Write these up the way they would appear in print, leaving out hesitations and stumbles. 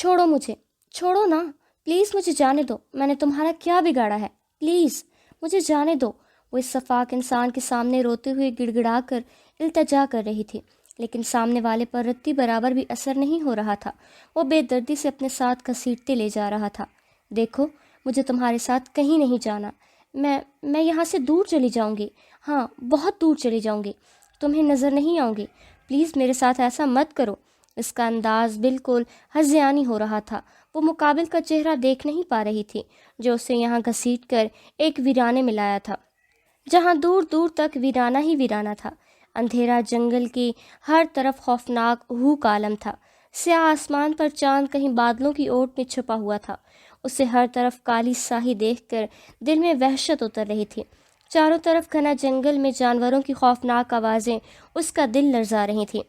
چھوڑو مجھے، چھوڑو نا، پلیز مجھے جانے دو، میں نے تمہارا کیا بگاڑا ہے، پلیز مجھے جانے دو۔ وہ اس شفاق انسان کے سامنے روتے ہوئے گڑ گڑا کر التجا کر رہی تھی، لیکن سامنے والے پر رتی برابر بھی اثر نہیں ہو رہا تھا۔ وہ بے دردی سے اپنے ساتھ گھسیٹتے لے جا رہا تھا۔ دیکھو، مجھے تمہارے ساتھ کہیں نہیں جانا، میں یہاں سے دور چلی جاؤں گی، ہاں بہت دور چلی جاؤں گی، تمہیں نظر نہیں آؤں گی، پلیز میرے ساتھ ایسا مت کرو۔ اس کا انداز بالکل ہذیانی ہو رہا تھا۔ وہ مقابل کا چہرہ دیکھ نہیں پا رہی تھی جو اسے یہاں گھسیٹ کر ایک ویرانے میں لایا تھا، جہاں دور دور تک ویرانہ ہی ویرانہ تھا۔ اندھیرا جنگل کی ہر طرف خوفناک ہو عالم تھا۔ سیاہ آسمان پر چاند کہیں بادلوں کی اوٹ میں چھپا ہوا تھا۔ اسے ہر طرف کالی سیاہی دیکھ کر دل میں وحشت اتر رہی تھی۔ چاروں طرف گھنا جنگل میں جانوروں کی خوفناک آوازیں اس کا دل لرزا رہی تھیں۔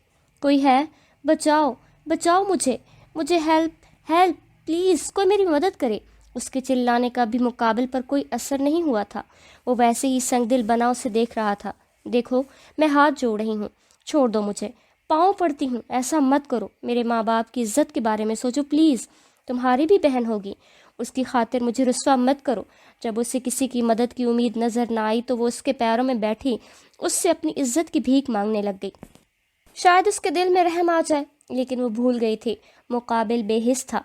کوئی ہے؟ بچاؤ، بچاؤ مجھے ہیلپ ہیلپ، پلیز کوئی میری مدد کرے۔ اس کے چلانے کا بھی مقابل پر کوئی اثر نہیں ہوا تھا۔ وہ ویسے ہی سنگ دل بنا اسے دیکھ رہا تھا۔ دیکھو، میں ہاتھ جوڑ رہی ہوں، چھوڑ دو مجھے، پاؤں پڑتی ہوں، ایسا مت کرو، میرے ماں باپ کی عزت کے بارے میں سوچو پلیز، تمہاری بھی بہن ہوگی، اس کی خاطر مجھے رسوا مت کرو۔ جب اسے کسی کی مدد کی امید نظر نہ آئی تو وہ اس کے پیروں میں بیٹھی اس سے اپنی عزت کی بھیک مانگنے لگ گئی۔ شاید اس کے دل میں رحم آ جائے، لیکن وہ بھول گئی تھی مقابل بے حس تھا۔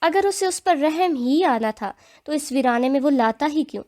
اگر اسے اس پر رحم ہی آنا تھا تو اس ویرانے میں وہ لاتا ہی کیوں؟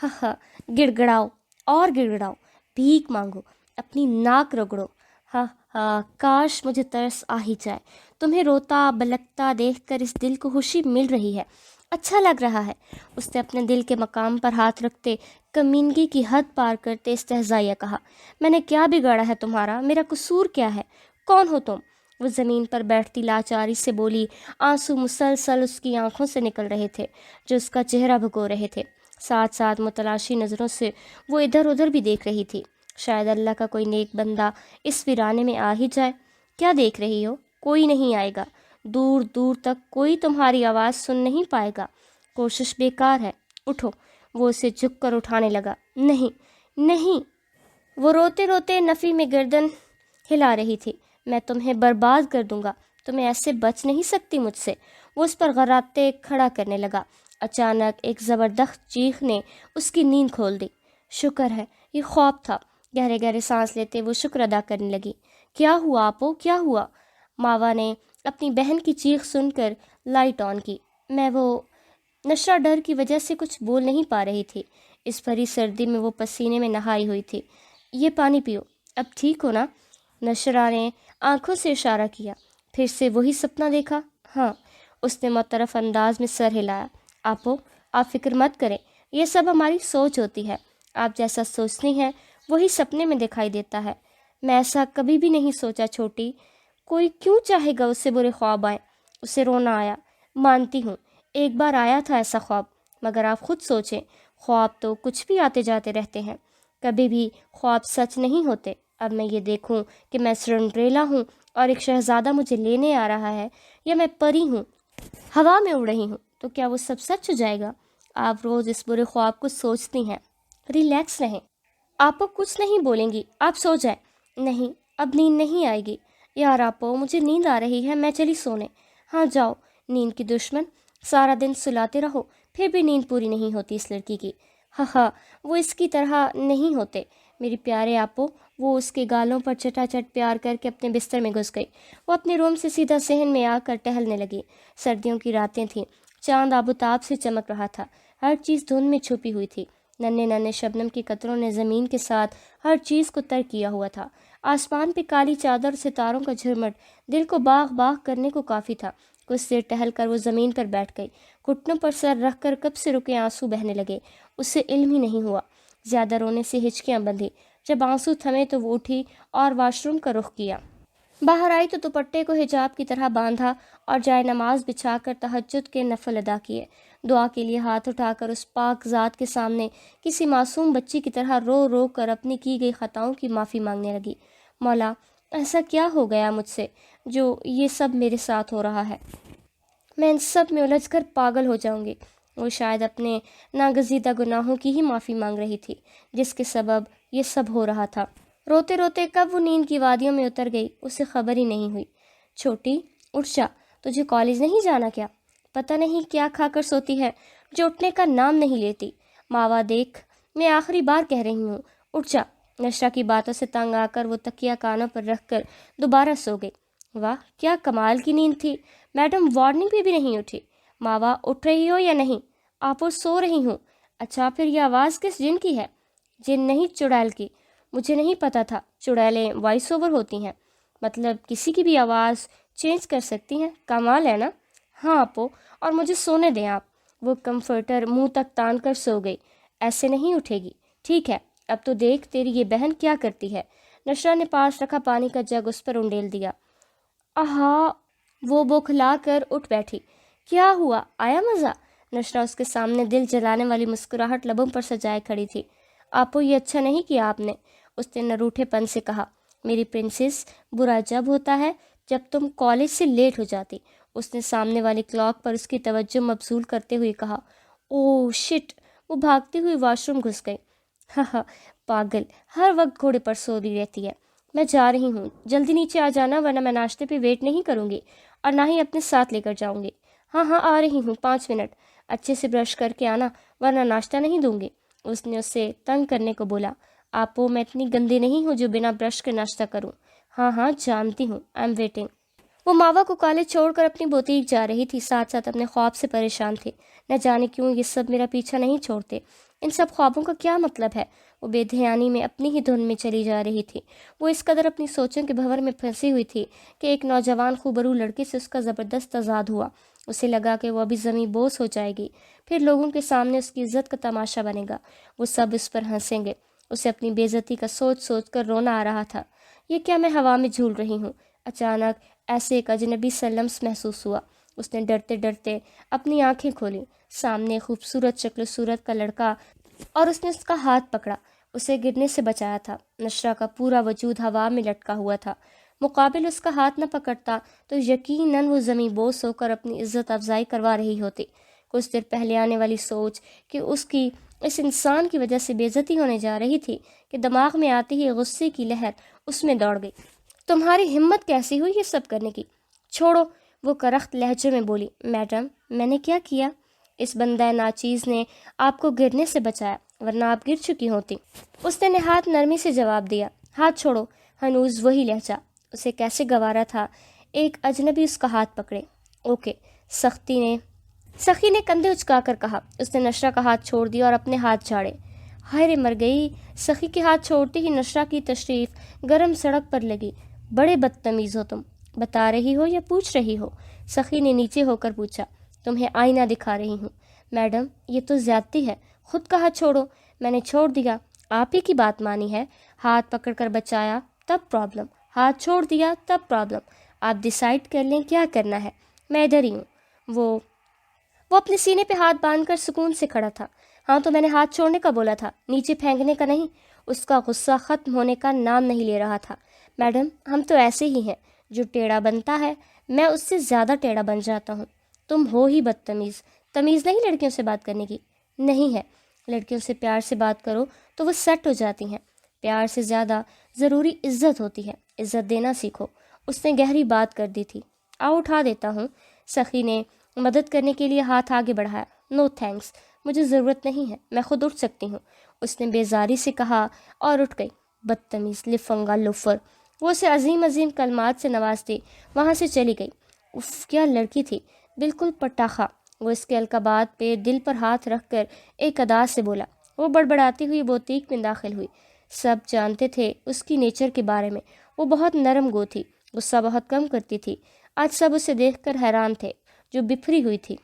ہاں، گڑ گڑاؤ اور گڑ گڑاؤ، بھیک مانگو، اپنی ناک رگڑو۔ ہاں، کاش مجھے ترس آ ہی جائے۔ تمہیں روتا بلکتا دیکھ کر اس دل کو خوشی مل رہی ہے، اچھا لگ رہا ہے۔ اس نے اپنے دل کے مقام پر ہاتھ رکھتے کمینگی کی حد پار کرتے استہزائیہ کہا، میں نے کیا بگاڑا ہے تمہارا؟ میرا قصور کیا ہے؟ کون ہو تم؟ وہ زمین پر بیٹھتی لاچاری سے بولی۔ آنسو مسلسل اس کی آنکھوں سے نکل رہے تھے جو اس کا چہرہ بھگو رہے تھے۔ ساتھ ساتھ متلاشی نظروں سے وہ ادھر ادھر بھی دیکھ رہی تھی۔ شاید اللہ کا کوئی نیک بندہ اس ویرانے میں آ ہی جائے۔ کیا دیکھ رہی ہو؟ کوئی نہیں آئے گا، دور دور تک کوئی تمہاری آواز سن نہیں پائے گا، کوشش بیکار ہے، اٹھو۔ وہ اسے جھک کر اٹھانے لگا۔ نہیں نہیں، وہ روتے روتے نفی میں گردن ہلا رہی تھی۔ میں تمہیں برباد کر دوں گا، تمہیں ایسے بچ نہیں سکتی مجھ سے۔ وہ اس پر غراتے کھڑا کرنے لگا۔ اچانک ایک زبردست چیخ نے اس کی نیند کھول دی۔ شکر ہے، یہ خواب تھا۔ گہرے گہرے سانس لیتے وہ شکر ادا کرنے لگی۔ کیا ہوا آپو، کیا ہوا؟ ماوا نے اپنی بہن کی چیخ سن کر لائٹ آن کی۔ وہ نشہ ڈر کی وجہ سے کچھ بول نہیں پا رہی تھی۔ اس بھری سردی میں وہ پسینے میں نہائی ہوئی تھی۔ یہ پانی پیو، اب ٹھیک ہو نا؟ نشرہ نے آنکھوں سے اشارہ کیا۔ پھر سے وہی سپنا دیکھا؟ ہاں، اس نے معترف انداز میں سر ہلایا۔ آپو، آپ فکر مت کریں، یہ سب ہماری سوچ ہوتی ہے، آپ جیسا سوچتی ہیں وہی سپنے میں دکھائی دیتا ہے۔ میں ایسا کبھی بھی نہیں سوچا چھوٹی، کوئی کیوں چاہے گا اس سے برے خواب آئیں؟ اسے رونا آیا۔ مانتی ہوں ایک بار آیا تھا ایسا خواب، مگر آپ خود سوچیں، خواب تو کچھ بھی آتے جاتے رہتے ہیں، کبھی بھی خواب سچ نہیں ہوتے۔ اب میں یہ دیکھوں کہ میں سنڈریلا ہوں اور ایک شہزادہ مجھے لینے آ رہا ہے، یا میں پری ہوں، ہوا میں اڑ رہی ہوں، تو کیا وہ سب سچ ہو جائے گا؟ آپ روز اس برے خواب کو سوچتی ہیں، ریلیکس رہیں۔ آپو کچھ نہیں بولیں گی، آپ سو جائیں۔ نہیں، اب نیند نہیں آئے گی۔ یار آپو، مجھے نیند آ رہی ہے، میں چلی سونے۔ ہاں جاؤ، نیند کی دشمن، سارا دن سلاتے رہو پھر بھی نیند پوری نہیں ہوتی اس لڑکی کی۔ ہاں، وہ اس کی طرح نہیں ہوتے میری پیارے آپو۔ وہ اس کے گالوں پر چٹا چٹ پیار کر کے اپنے بستر میں گھس گئی۔ وہ اپنے روم سے سیدھا صحن میں آ کر ٹہلنے لگی۔ سردیوں کی راتیں تھیں، چاند آب و تاب سے چمک رہا تھا، ہر چیز دھند میں چھپی ہوئی تھی۔ ننھے ننھے شبنم کے قطروں نے زمین کے ساتھ ہر چیز کو تر کیا ہوا تھا۔ آسمان پہ کالی چادر اور ستاروں کا جھرمٹ دل کو باغ باغ کرنے کو کافی تھا۔ کچھ دیر ٹہل کر وہ زمین پر بیٹھ گئی۔ گھٹنوں پر سر رکھ کر کب سے رکے آنسو بہنے لگے، اسے علم ہی نہیں ہوا۔ زیادہ رونے سے ہچکیاں بندھی۔ جب آنسو تھمے تو وہ اٹھی اور واش روم کا رخ کیا۔ باہر آئی تو دوپٹے کو حجاب کی طرح باندھا اور جائے نماز بچھا کر تہجد کے نفل ادا کیے۔ دعا کے لیے ہاتھ اٹھا کر اس پاک ذات کے سامنے کسی معصوم بچی کی طرح رو رو کر اپنی کی گئی خطاؤں کی معافی مانگنے لگی۔ مولا، ایسا کیا ہو گیا مجھ سے جو یہ سب میرے ساتھ ہو رہا ہے؟ میں ان سب میں الجھ کر پاگل ہو جاؤں گی۔ وہ شاید اپنے ناگزیدہ گناہوں کی ہی معافی مانگ رہی تھی جس کے سبب یہ سب ہو رہا تھا۔ روتے روتے کب وہ نیند کی وادیوں میں اتر گئی اسے خبر ہی نہیں ہوئی۔ چھوٹی، اٹھ جا، تجھے کالج نہیں جانا کیا؟ پتہ نہیں کیا کھا کر سوتی ہے جو اٹھنے کا نام نہیں لیتی۔ ماوا دیکھ، میں آخری بار کہہ رہی ہوں، اٹھ جا۔ نشرا کی باتوں سے تنگ آ کر وہ تکیہ کانوں پر رکھ کر دوبارہ سو گئی۔ واہ، کیا کمال کی نیند تھی، میڈم وارننگ پہ بھی نہیں اٹھی۔ ماوا، اٹھ رہی ہو یا نہیں؟ آپ سو رہی ہوں۔ اچھا، پھر یہ آواز کس جن کی ہے؟ جن نہیں، چڑیل کی۔ مجھے نہیں پتا تھا چڑیلیں وائس اوور ہوتی ہیں، مطلب کسی کی بھی آواز چینج کر سکتی ہیں، کمال ہے نا؟ ہاں اپو، اور مجھے سونے دیں آپ۔ وہ کمفرٹر منہ تک تان کر سو گئی۔ ایسے نہیں اٹھے گی۔ ٹھیک ہے، اب تو دیکھ تیری یہ بہن کیا کرتی ہے۔ نشرا نے پاس رکھا پانی کا جگ اس پر انڈیل دیا۔ آہا، وہ بوکھلا کر اٹھ بیٹھی۔ کیا ہوا، آیا مزہ؟ نشرا اس کے سامنے دل جلانے والی مسکراہٹ لبوں پر سجائے کھڑی تھی۔ آپو، یہ اچھا نہیں کیا آپ نے، اس نے نروٹھے پن سے کہا۔ میری پرنسس، برا جب ہوتا ہے جب تم کالج سے لیٹ ہو جاتی، اس نے سامنے والی کلاک پر اس کی توجہ مبذول کرتے ہوئے کہا۔ اوہ شٹ، وہ بھاگتی ہوئی واش روم گھس گئی۔ ہاں، پاگل، ہر وقت گھوڑے پر سوتی رہتی ہے۔ میں جا رہی ہوں، جلدی نیچے آ جانا ورنہ میں ناشتے پہ ویٹ نہیں کروں گی اور نہ ہی اپنے ساتھ لے کر جاؤں گی۔ ہاں ہاں، آ رہی ہوں، 5 منٹ۔ اچھے سے برش کر کے آنا ورنہ ناشتہ نہیں دوں گی، اس نے اسے تنگ کرنے کو بولا۔ آپو، میں اتنی گندی نہیں ہوں جو بنا برش کے ناشتہ کروں۔ ہاں ہاں جانتی ہوں، آئی ایم ویٹنگ۔ وہ ماوا کو کالج چھوڑ کر اپنی بوتیک جا رہی تھی، ساتھ ساتھ اپنے خواب سے پریشان تھی۔ نہ جانے کیوں یہ سب میرا پیچھا نہیں چھوڑتے، ان سب خوابوں کا کیا مطلب ہے؟ وہ بے دھیانی میں اپنی ہی دھن میں چلی جا رہی تھی۔ وہ اس قدر اپنی سوچوں کے بھنور میں پھنسی ہوئی تھی کہ ایک نوجوان خوبرو لڑکی سے اس کا زبردست تضاد ہوا۔ اسے لگا کہ وہ ابھی زمیں بوس ہو جائے گی، پھر لوگوں کے سامنے اس کی عزت کا تماشا بنے گا، وہ سب اس پر ہنسیں گے۔ اسے اپنی بے عزتی کا سوچ سوچ کر رونا آ رہا تھا۔ یہ کیا میں ہوا میں جھول رہی ہوں؟ اچانک ایسے ایک اجنبی سا لمس محسوس ہوا۔ اس نے ڈرتے ڈرتے اپنی آنکھیں کھولیں۔ سامنے خوبصورت شکل صورت کا لڑکا، اور اس نے اس کا ہاتھ پکڑا، اسے گرنے سے بچایا تھا۔ نشرا کا پورا وجود ہوا میں لٹکا ہوا تھا۔ مقابل اس کا ہاتھ نہ پکڑتا تو یقیناً وہ زمیں بوس ہو کر اپنی عزت افزائی کروا رہی ہوتی۔ کچھ دیر پہلے آنے والی سوچ کہ اس کی اس انسان کی وجہ سے بے عزتی ہونے جا رہی تھی کہ دماغ میں آتی ہی غصے کی لہر اس میں دوڑ گئی۔ تمہاری ہمت کیسی ہوئی یہ سب کرنے کی؟ چھوڑو، وہ کرخت لہجے میں بولی۔ میڈم، میں نے کیا کیا؟ اس بندہ ناچیز نے آپ کو گرنے سے بچایا، ورنہ آپ گر چکی ہوتی، اس نے نہایت نرمی سے جواب دیا۔ ہاتھ چھوڑو۔ ہنوز وہی لہجہ، اسے کیسے گوارا تھا ایک اجنبی اس کا ہاتھ پکڑے۔ اوکے، سخی نے کندھے اچکا کر کہا۔ اس نے نشرا کا ہاتھ چھوڑ دیا اور اپنے ہاتھ جھاڑے۔ ہائے رے، مر گئی۔ سخی کے ہاتھ چھوڑتے ہی نشرا کی تشریف گرم سڑک پر لگی۔ بڑے بدتمیز ہو تم، بتا رہی ہو یا پوچھ رہی ہو؟ سخی نے نیچے ہو کر پوچھا۔ تمہیں آئینہ دکھا رہی ہوں۔ میڈم، یہ تو زیادتی ہے، خود کا ہاتھ چھوڑو۔ میں نے چھوڑ دیا، آپ ہی کی بات مانی ہے۔ ہاتھ پکڑ کر بچایا تب پرابلم، ہاتھ چھوڑ دیا تب پرابلم۔ آپ ڈیسائیڈ کر لیں کیا کرنا ہے، میں ادھر ہی ہوں۔ وہ اپنے سینے پہ ہاتھ باندھ کر سکون سے کھڑا تھا۔ ہاں تو میں نے ہاتھ چھوڑنے کا بولا تھا، نیچے پھینکنے کا نہیں۔ اس کا غصہ ختم ہونے کا نام نہیں لے رہا تھا۔ میڈم، ہم تو ایسے ہی ہیں، جو ٹیڑھا بنتا ہے میں اس سے زیادہ ٹیڑھا بن جاتا ہوں۔ تم ہو ہی بدتمیز۔ تمیز نہیں لڑکیوں سے بات کرنے کی؟ نہیں ہے، لڑکیوں سے پیار سے بات کرو تو وہ سیٹ ہو جاتی ہیں۔ پیار سے زیادہ ضروری عزت ہوتی ہے، عزت دینا سیکھو۔ اس نے گہری بات کر دی تھی۔ آؤ اٹھا دیتا ہوں۔ سخی نے مدد کرنے کے لیے ہاتھ آگے بڑھایا۔ نو تھینکس، مجھے ضرورت نہیں ہے، میں خود اٹھ سکتی ہوں، اس نے بیزاری سے کہا اور اٹھ گئی۔ بدتمیز، لفنگا، لوفر، وہ اسے عظیم عظیم کلمات سے نوازتی وہاں سے چلی گئی۔ اف، کیا لڑکی تھی، بالکل پٹاخہ۔ وہ اس کے القابات پہ دل پر ہاتھ رکھ کر ایک ادا سے بولا۔ وہ بڑبڑاتی ہوئی بوتیک میں داخل ہوئی۔ سب جانتے تھے اس کی نیچر کے بارے میں، وہ بہت نرم گو تھی، غصہ بہت کم کرتی تھی۔ آج سب اسے دیکھ کر حیران تھے، جو بفری ہوئی تھی۔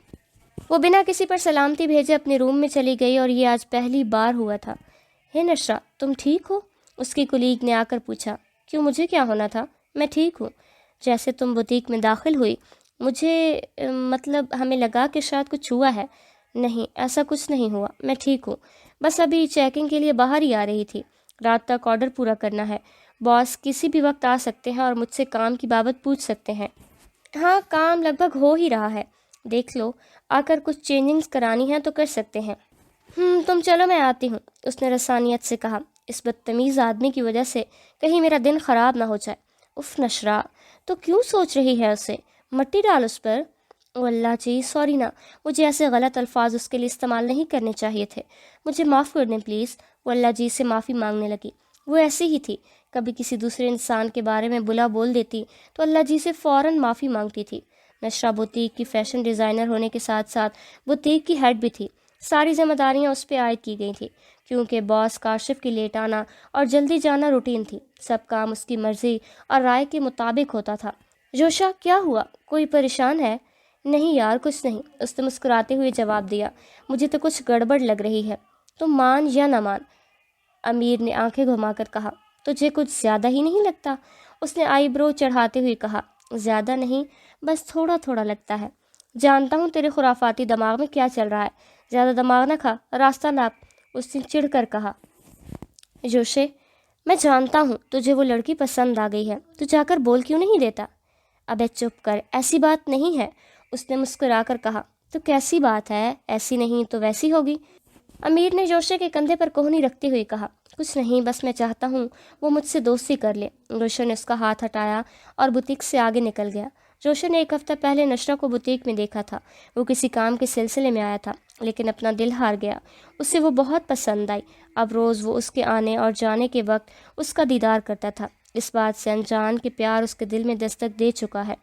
وہ بنا کسی پر سلامتی بھیجے اپنے روم میں چلی گئی، اور یہ آج پہلی بار ہوا تھا۔ ہے نشرا، تم ٹھیک ہو؟ اس کی کلیگ نے آ کر پوچھا۔ کیوں، مجھے کیا ہونا تھا؟ میں ٹھیک ہوں۔ جیسے تم بوتیک میں داخل ہوئی مجھے مطلب ہمیں لگا کہ شاید کچھ ہوا ہے۔ نہیں، ایسا کچھ نہیں ہوا، میں ٹھیک ہوں، بس ابھی چیکنگ کے لیے باہر ہی آ رہی تھی۔ رات تک آرڈر پورا کرنا ہے، باس کسی بھی وقت آ سکتے ہیں اور مجھ سے کام کی بابت پوچھ سکتے ہیں۔ ہاں، کام لگ بھگ ہو ہی رہا ہے، دیکھ لو، آ کر کچھ چینجنگز کرانی ہیں تو کر سکتے ہیں۔ تم چلو، میں آتی ہوں، اس نے رسانیت سے کہا۔ اس بدتمیز آدمی کی وجہ سے کہیں میرا دن خراب نہ ہو جائے۔ اف نشرا، تو کیوں سوچ رہی ہے اسے؟ مٹی ڈال اس پر۔ او اللہ جی سوری نا، مجھے ایسے غلط الفاظ اس کے لیے استعمال نہیں کرنے چاہیے تھے، مجھے معاف کر دیں پلیز۔ وہ اللہ جی سے معافی مانگنے لگی۔ وہ ایسی ہی تھی، کبھی کسی دوسرے انسان کے بارے میں بلا بول دیتی تو اللہ جی سے فوراً معافی مانگتی تھی۔ نشرہ بوتیک کی فیشن ڈیزائنر ہونے کے ساتھ ساتھ بوتیک کی ہیڈ بھی تھی۔ ساری ذمہ داریاں اس پہ عائد کی گئی تھیں، کیونکہ باس کاشف کی لیٹ آنا اور جلدی جانا روٹین تھی۔ سب کام اس کی مرضی اور رائے کے مطابق ہوتا تھا۔ جوشا کیا ہوا، کوئی پریشان ہے؟ نہیں یار کچھ نہیں، اس نے مسکراتے ہوئے جواب دیا۔ مجھے تو کچھ گڑبڑ لگ رہی ہے، تم مان یا نہ مان، امیر نے آنکھیں گھما کر کہا۔ تجھے کچھ زیادہ ہی نہیں لگتا؟ اس نے آئی برو چڑھاتے ہوئے کہا۔ زیادہ نہیں، بس تھوڑا تھوڑا لگتا ہے۔ جانتا ہوں تیرے خرافاتی دماغ میں کیا چل رہا ہے، زیادہ دماغ نہ کھا، راستہ ناپ، اس نے چڑھ کر کہا۔ جوشے میں جانتا ہوں تجھے وہ لڑکی پسند آ گئی ہے، تو جا کر بول کیوں نہیں دیتا؟ ابے چپ کر، ایسی بات نہیں ہے، اس نے مسکرا کر کہا۔ تو کیسی بات ہے؟ ایسی نہیں تو ویسی ہوگی، امیر نے جوشے کے کندھے پر کوہنی رکھتے ہوئے کہا۔ کچھ نہیں، بس میں چاہتا ہوں وہ مجھ سے دوستی کر لے۔ جوشے نے اس کا ہاتھ ہٹایا اور بوتیک سے آگے نکل گیا۔ جوشے نے ایک ہفتہ پہلے نشرہ کو بوتیک میں دیکھا تھا۔ وہ کسی کام کے سلسلے میں آیا تھا، لیکن اپنا دل ہار گیا۔ اسے وہ بہت پسند آئی۔ اب روز وہ اس کے آنے اور جانے کے وقت اس کا دیدار کرتا تھا۔ اس بات سے انجان کہ پیار اس کے دل میں دستک دے چکا ہے۔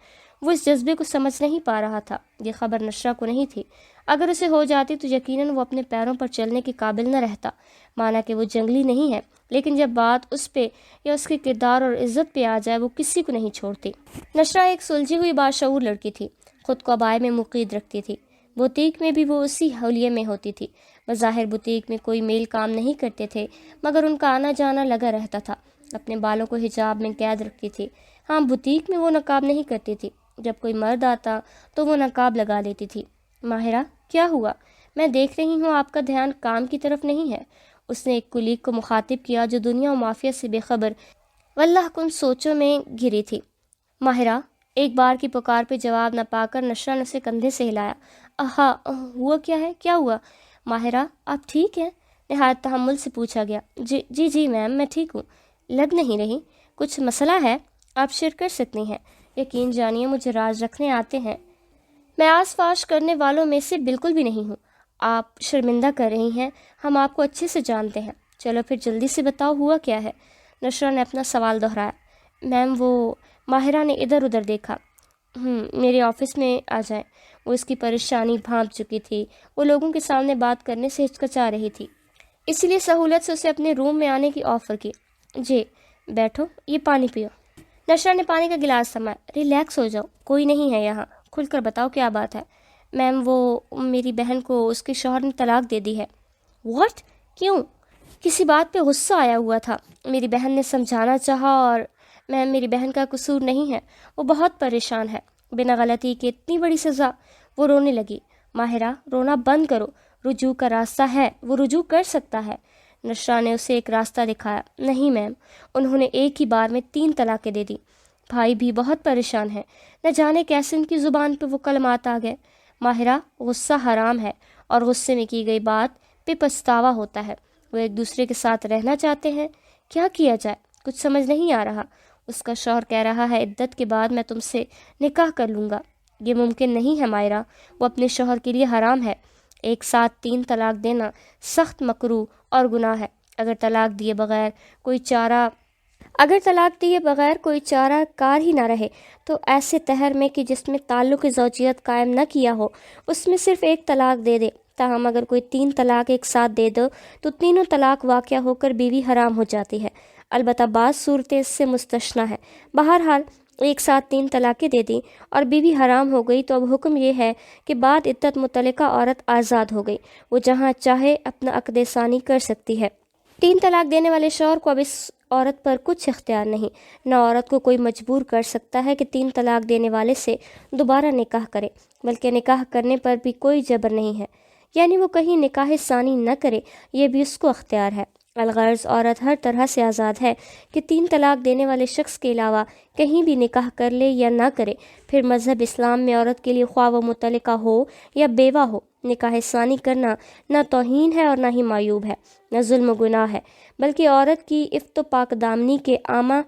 وہ اس جذبے کو سمجھ نہیں پا رہا تھا۔ یہ خبر نشرہ کو نہیں تھی۔ اگر اسے ہو جاتی تو یقیناً وہ اپنے پیروں پر چلنے کے قابل نہ رہتا۔ مانا کہ وہ جنگلی نہیں ہے، لیکن جب بات اس پہ یا اس کے کردار اور عزت پہ آ جائے وہ کسی کو نہیں چھوڑتی۔ نشرہ ایک سلجھی ہوئی باشعور لڑکی تھی، خود کو ابائے میں مقید رکھتی تھی۔ بوتیک میں بھی وہ اسی حولیے میں ہوتی تھی۔ بظاہر بوتیک میں کوئی میل کام نہیں کرتے تھے، مگر ان کا آنا جانا لگا رہتا تھا۔ اپنے بالوں کو حجاب میں قید رکھتی تھی۔ ہاں، بوتیک میں وہ نقاب نہیں کرتی تھی، جب کوئی مرد آتا تو وہ نقاب لگا لیتی تھی۔ ماہرہ کیا ہوا؟ میں دیکھ رہی ہوں آپ کا دھیان کام کی طرف نہیں ہے، اس نے ایک کلیگ کو مخاطب کیا جو دنیا و مافیا سے بے خبر واللہ کن سوچوں میں گھری تھی۔ ماہرہ ایک بار کی پکار پہ جواب نہ پا کر نشرہ نے اسے کندھے سے ہلایا۔ ہوا کیا ہے؟ کیا ہوا؟ ماہرہ آپ ٹھیک ہیں؟ نہایت تحمل سے پوچھا گیا۔ جی میم میں ٹھیک ہوں۔ لگ نہیں رہی، کچھ مسئلہ ہے؟ آپ شیئر کر سکتی ہیں، یقین جانیے مجھے راز رکھنے آتے ہیں، میں آس فاش کرنے والوں میں سے بالکل بھی نہیں ہوں۔ آپ شرمندہ کر رہی ہیں، ہم آپ کو اچھے سے جانتے ہیں۔ چلو پھر جلدی سے بتاؤ ہوا کیا ہے؟ نشرہ نے اپنا سوال دہرایا۔ میم وہ، ماہرہ نے ادھر ادھر دیکھا۔ میرے آفس میں آ جائیں۔ وہ اس کی پریشانی بھانپ چکی تھی۔ وہ لوگوں کے سامنے بات کرنے سے ہچکچا رہی تھی، اس لیے سہولت سے اسے اپنے روم میں آنے کی آفر کی۔ جی بیٹھو، یہ پانی پیو۔ نشرہ نے پانی کا گلاس سنبھالا۔ ریلیکس ہو جاؤ، کوئی نہیں ہے یہاں، کھل کر بتاؤ کیا بات ہے؟ میم وہ، میری بہن کو اس کے شوہر نے طلاق دے دی ہے۔ واٹ؟ کیوں؟ کسی بات پہ غصہ آیا ہوا تھا، میری بہن نے سمجھانا چاہا اور میم میری بہن کا قصور نہیں ہے، وہ بہت پریشان ہے، بنا غلطی کے اتنی بڑی سزا۔ وہ رونے لگی۔ ماہرہ رونا بند کرو، رجوع کا راستہ ہے، وہ رجوع کر سکتا ہے۔ نشرہ نے اسے ایک راستہ دکھایا۔ نہیں میم، انہوں نے ایک ہی بار میں 3 طلاقیں دے دی، بھائی بھی بہت پریشان ہے، نہ جانے کیسے ان کی زبان پہ وہ کلمات آ گئے۔ ماہرہ غصہ حرام ہے اور غصے میں کی گئی بات پہ پچھتاوا ہوتا ہے۔ وہ ایک دوسرے کے ساتھ رہنا چاہتے ہیں، کیا کیا جائے؟ کچھ سمجھ نہیں آ رہا۔ اس کا شوہر کہہ رہا ہے عدت کے بعد میں تم سے نکاح کر لوں گا۔ یہ ممکن نہیں ہے ماہرہ، وہ اپنے شوہر کے لیے حرام ہے۔ ایک ساتھ 3 طلاق دینا سخت مکروہ اور گناہ ہے۔ اگر طلاق دیے بغیر کوئی چارہ کار ہی نہ رہے تو ایسے تہر میں کہ جس میں تعلق زوجیت قائم نہ کیا ہو اس میں صرف 1 طلاق دے دے۔ تاہم اگر کوئی 3 طلاق ایک ساتھ دے دو تو تینوں طلاق واقع ہو کر بیوی حرام ہو جاتی ہے۔ البتہ بعض صورتیں اس سے مستثنیٰ ہے۔ بہرحال ایک ساتھ 3 طلاقیں دے دیں اور بیوی حرام ہو گئی تو اب حکم یہ ہے کہ بعد عدت متعلقہ عورت آزاد ہو گئی، وہ جہاں چاہے اپنا عقد ثانی کر سکتی ہے۔ 3 طلاق دینے والے شوہر کو اب اس عورت پر کچھ اختیار نہیں، نہ عورت کو کوئی مجبور کر سکتا ہے کہ 3 طلاق دینے والے سے دوبارہ نکاح کرے، بلکہ نکاح کرنے پر بھی کوئی جبر نہیں ہے، یعنی وہ کہیں نکاح ثانی نہ کرے، یہ بھی اس کو اختیار ہے۔ الغرض عورت ہر طرح سے آزاد ہے کہ 3 طلاق دینے والے شخص کے علاوہ کہیں بھی نکاح کر لے یا نہ کرے۔ پھر مذہب اسلام میں عورت کے لیے خواہ وہ مطلقہ ہو یا بیوہ ہو، نکاح ثانی کرنا نہ توہین ہے اور نہ ہی معیوب ہے، نہ ظلم و گناہ ہے، بلکہ عورت کی عفت و پاک دامنی کے عامہ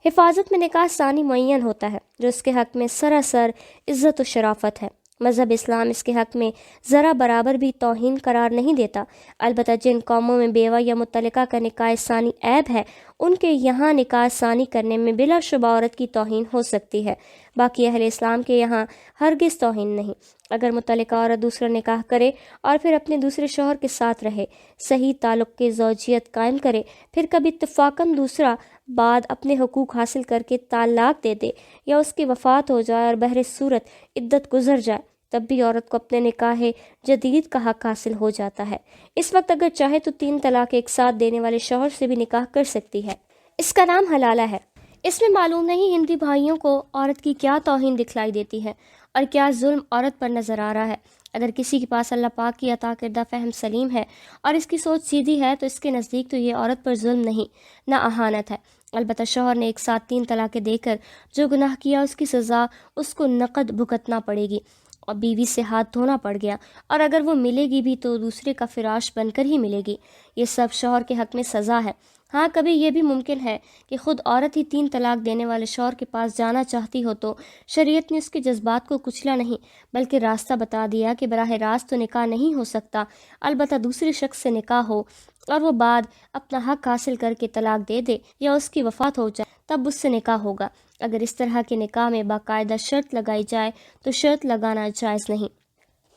حفاظت میں نکاح ثانی معین ہوتا ہے جو اس کے حق میں سراسر عزت و شرافت ہے۔ مذہب اسلام اس کے حق میں ذرا برابر بھی توہین قرار نہیں دیتا۔ البتہ جن قوموں میں بیوہ یا مطلقہ کا نکاح ثانی عیب ہے، ان کے یہاں نکاح ثانی کرنے میں بلا شبہ عورت کی توہین ہو سکتی ہے، باقی اہل اسلام کے یہاں ہرگز توہین نہیں۔ اگر مطلقہ عورت دوسرا نکاح کرے اور پھر اپنے دوسرے شوہر کے ساتھ رہے، صحیح تعلق کے زوجیت قائم کرے، پھر کبھی اتفاقاً دوسرا بعد اپنے حقوق حاصل کر کے طلاق دے دے یا اس کی وفات ہو جائے اور بہر صورت عدت گزر جائے، تب بھی عورت کو اپنے نکاح جدید کا حق حاصل ہو جاتا ہے۔ اس وقت اگر چاہے تو 3 طلاق ایک ساتھ دینے والے شوہر سے بھی نکاح کر سکتی ہے۔ اس کا نام حلالہ ہے۔ اس میں معلوم نہیں ہندی بھائیوں کو عورت کی کیا توہین دکھلائی دیتی ہے اور کیا ظلم عورت پر نظر آ رہا ہے۔ اگر کسی کے پاس اللہ پاک کی عطا کردہ فہم سلیم ہے اور اس کی سوچ سیدھی ہے تو اس کے نزدیک تو یہ عورت پر ظلم نہیں، نہ اہانت ہے۔ البتہ شوہر نے ایک ساتھ 3 طلاقیں دے کر جو گناہ کیا، اس کی سزا اس کو نقد بھگتنا پڑے گی اور بیوی سے ہاتھ دھونا پڑ گیا، اور اگر وہ ملے گی بھی تو دوسرے کا فراش بن کر ہی ملے گی۔ یہ سب شوہر کے حق میں سزا ہے۔ ہاں، کبھی یہ بھی ممکن ہے کہ خود عورت ہی 3 طلاق دینے والے شوہر کے پاس جانا چاہتی ہو تو شریعت نے اس کے جذبات کو کچلا نہیں، بلکہ راستہ بتا دیا کہ براہ راست تو نکاح نہیں ہو سکتا، البتہ دوسرے شخص سے نکاح ہو اور وہ بعد اپنا حق حاصل کر کے طلاق دے دے یا اس کی وفات ہو جائے، تب اس سے نکاح ہوگا۔ اگر اس طرح کے نکاح میں باقاعدہ شرط لگائی جائے تو شرط لگانا جائز نہیں۔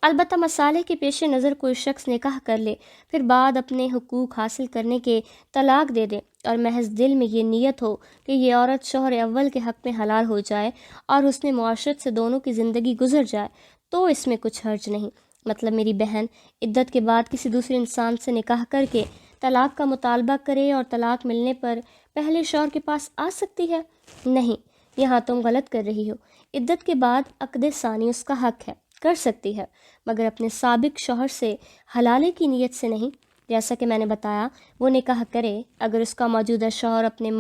البتہ مصالحے کے پیش نظر کوئی شخص نکاح کر لے، پھر بعد اپنے حقوق حاصل کرنے کے طلاق دے دے اور محض دل میں یہ نیت ہو کہ یہ عورت شوہر اول کے حق میں حلال ہو جائے اور حسن معاشرت سے دونوں کی زندگی گزر جائے، تو اس میں کچھ حرج نہیں۔ مطلب میری بہن عدت کے بعد کسی دوسرے انسان سے نکاح کر کے طلاق کا مطالبہ کرے اور طلاق ملنے پر پہلے شوہر کے پاس آ سکتی ہے؟ نہیں، یہاں تم غلط کر رہی ہو۔ عدت کے بعد عقد ثانی اس کا حق ہے، کر سکتی ہے، مگر اپنے سابق شوہر سے حلالے کی نیت سے نہیں۔ جیسا کہ میں نے بتایا، وہ نکاح کرے، اگر اس کا موجودہ شوہر اپنی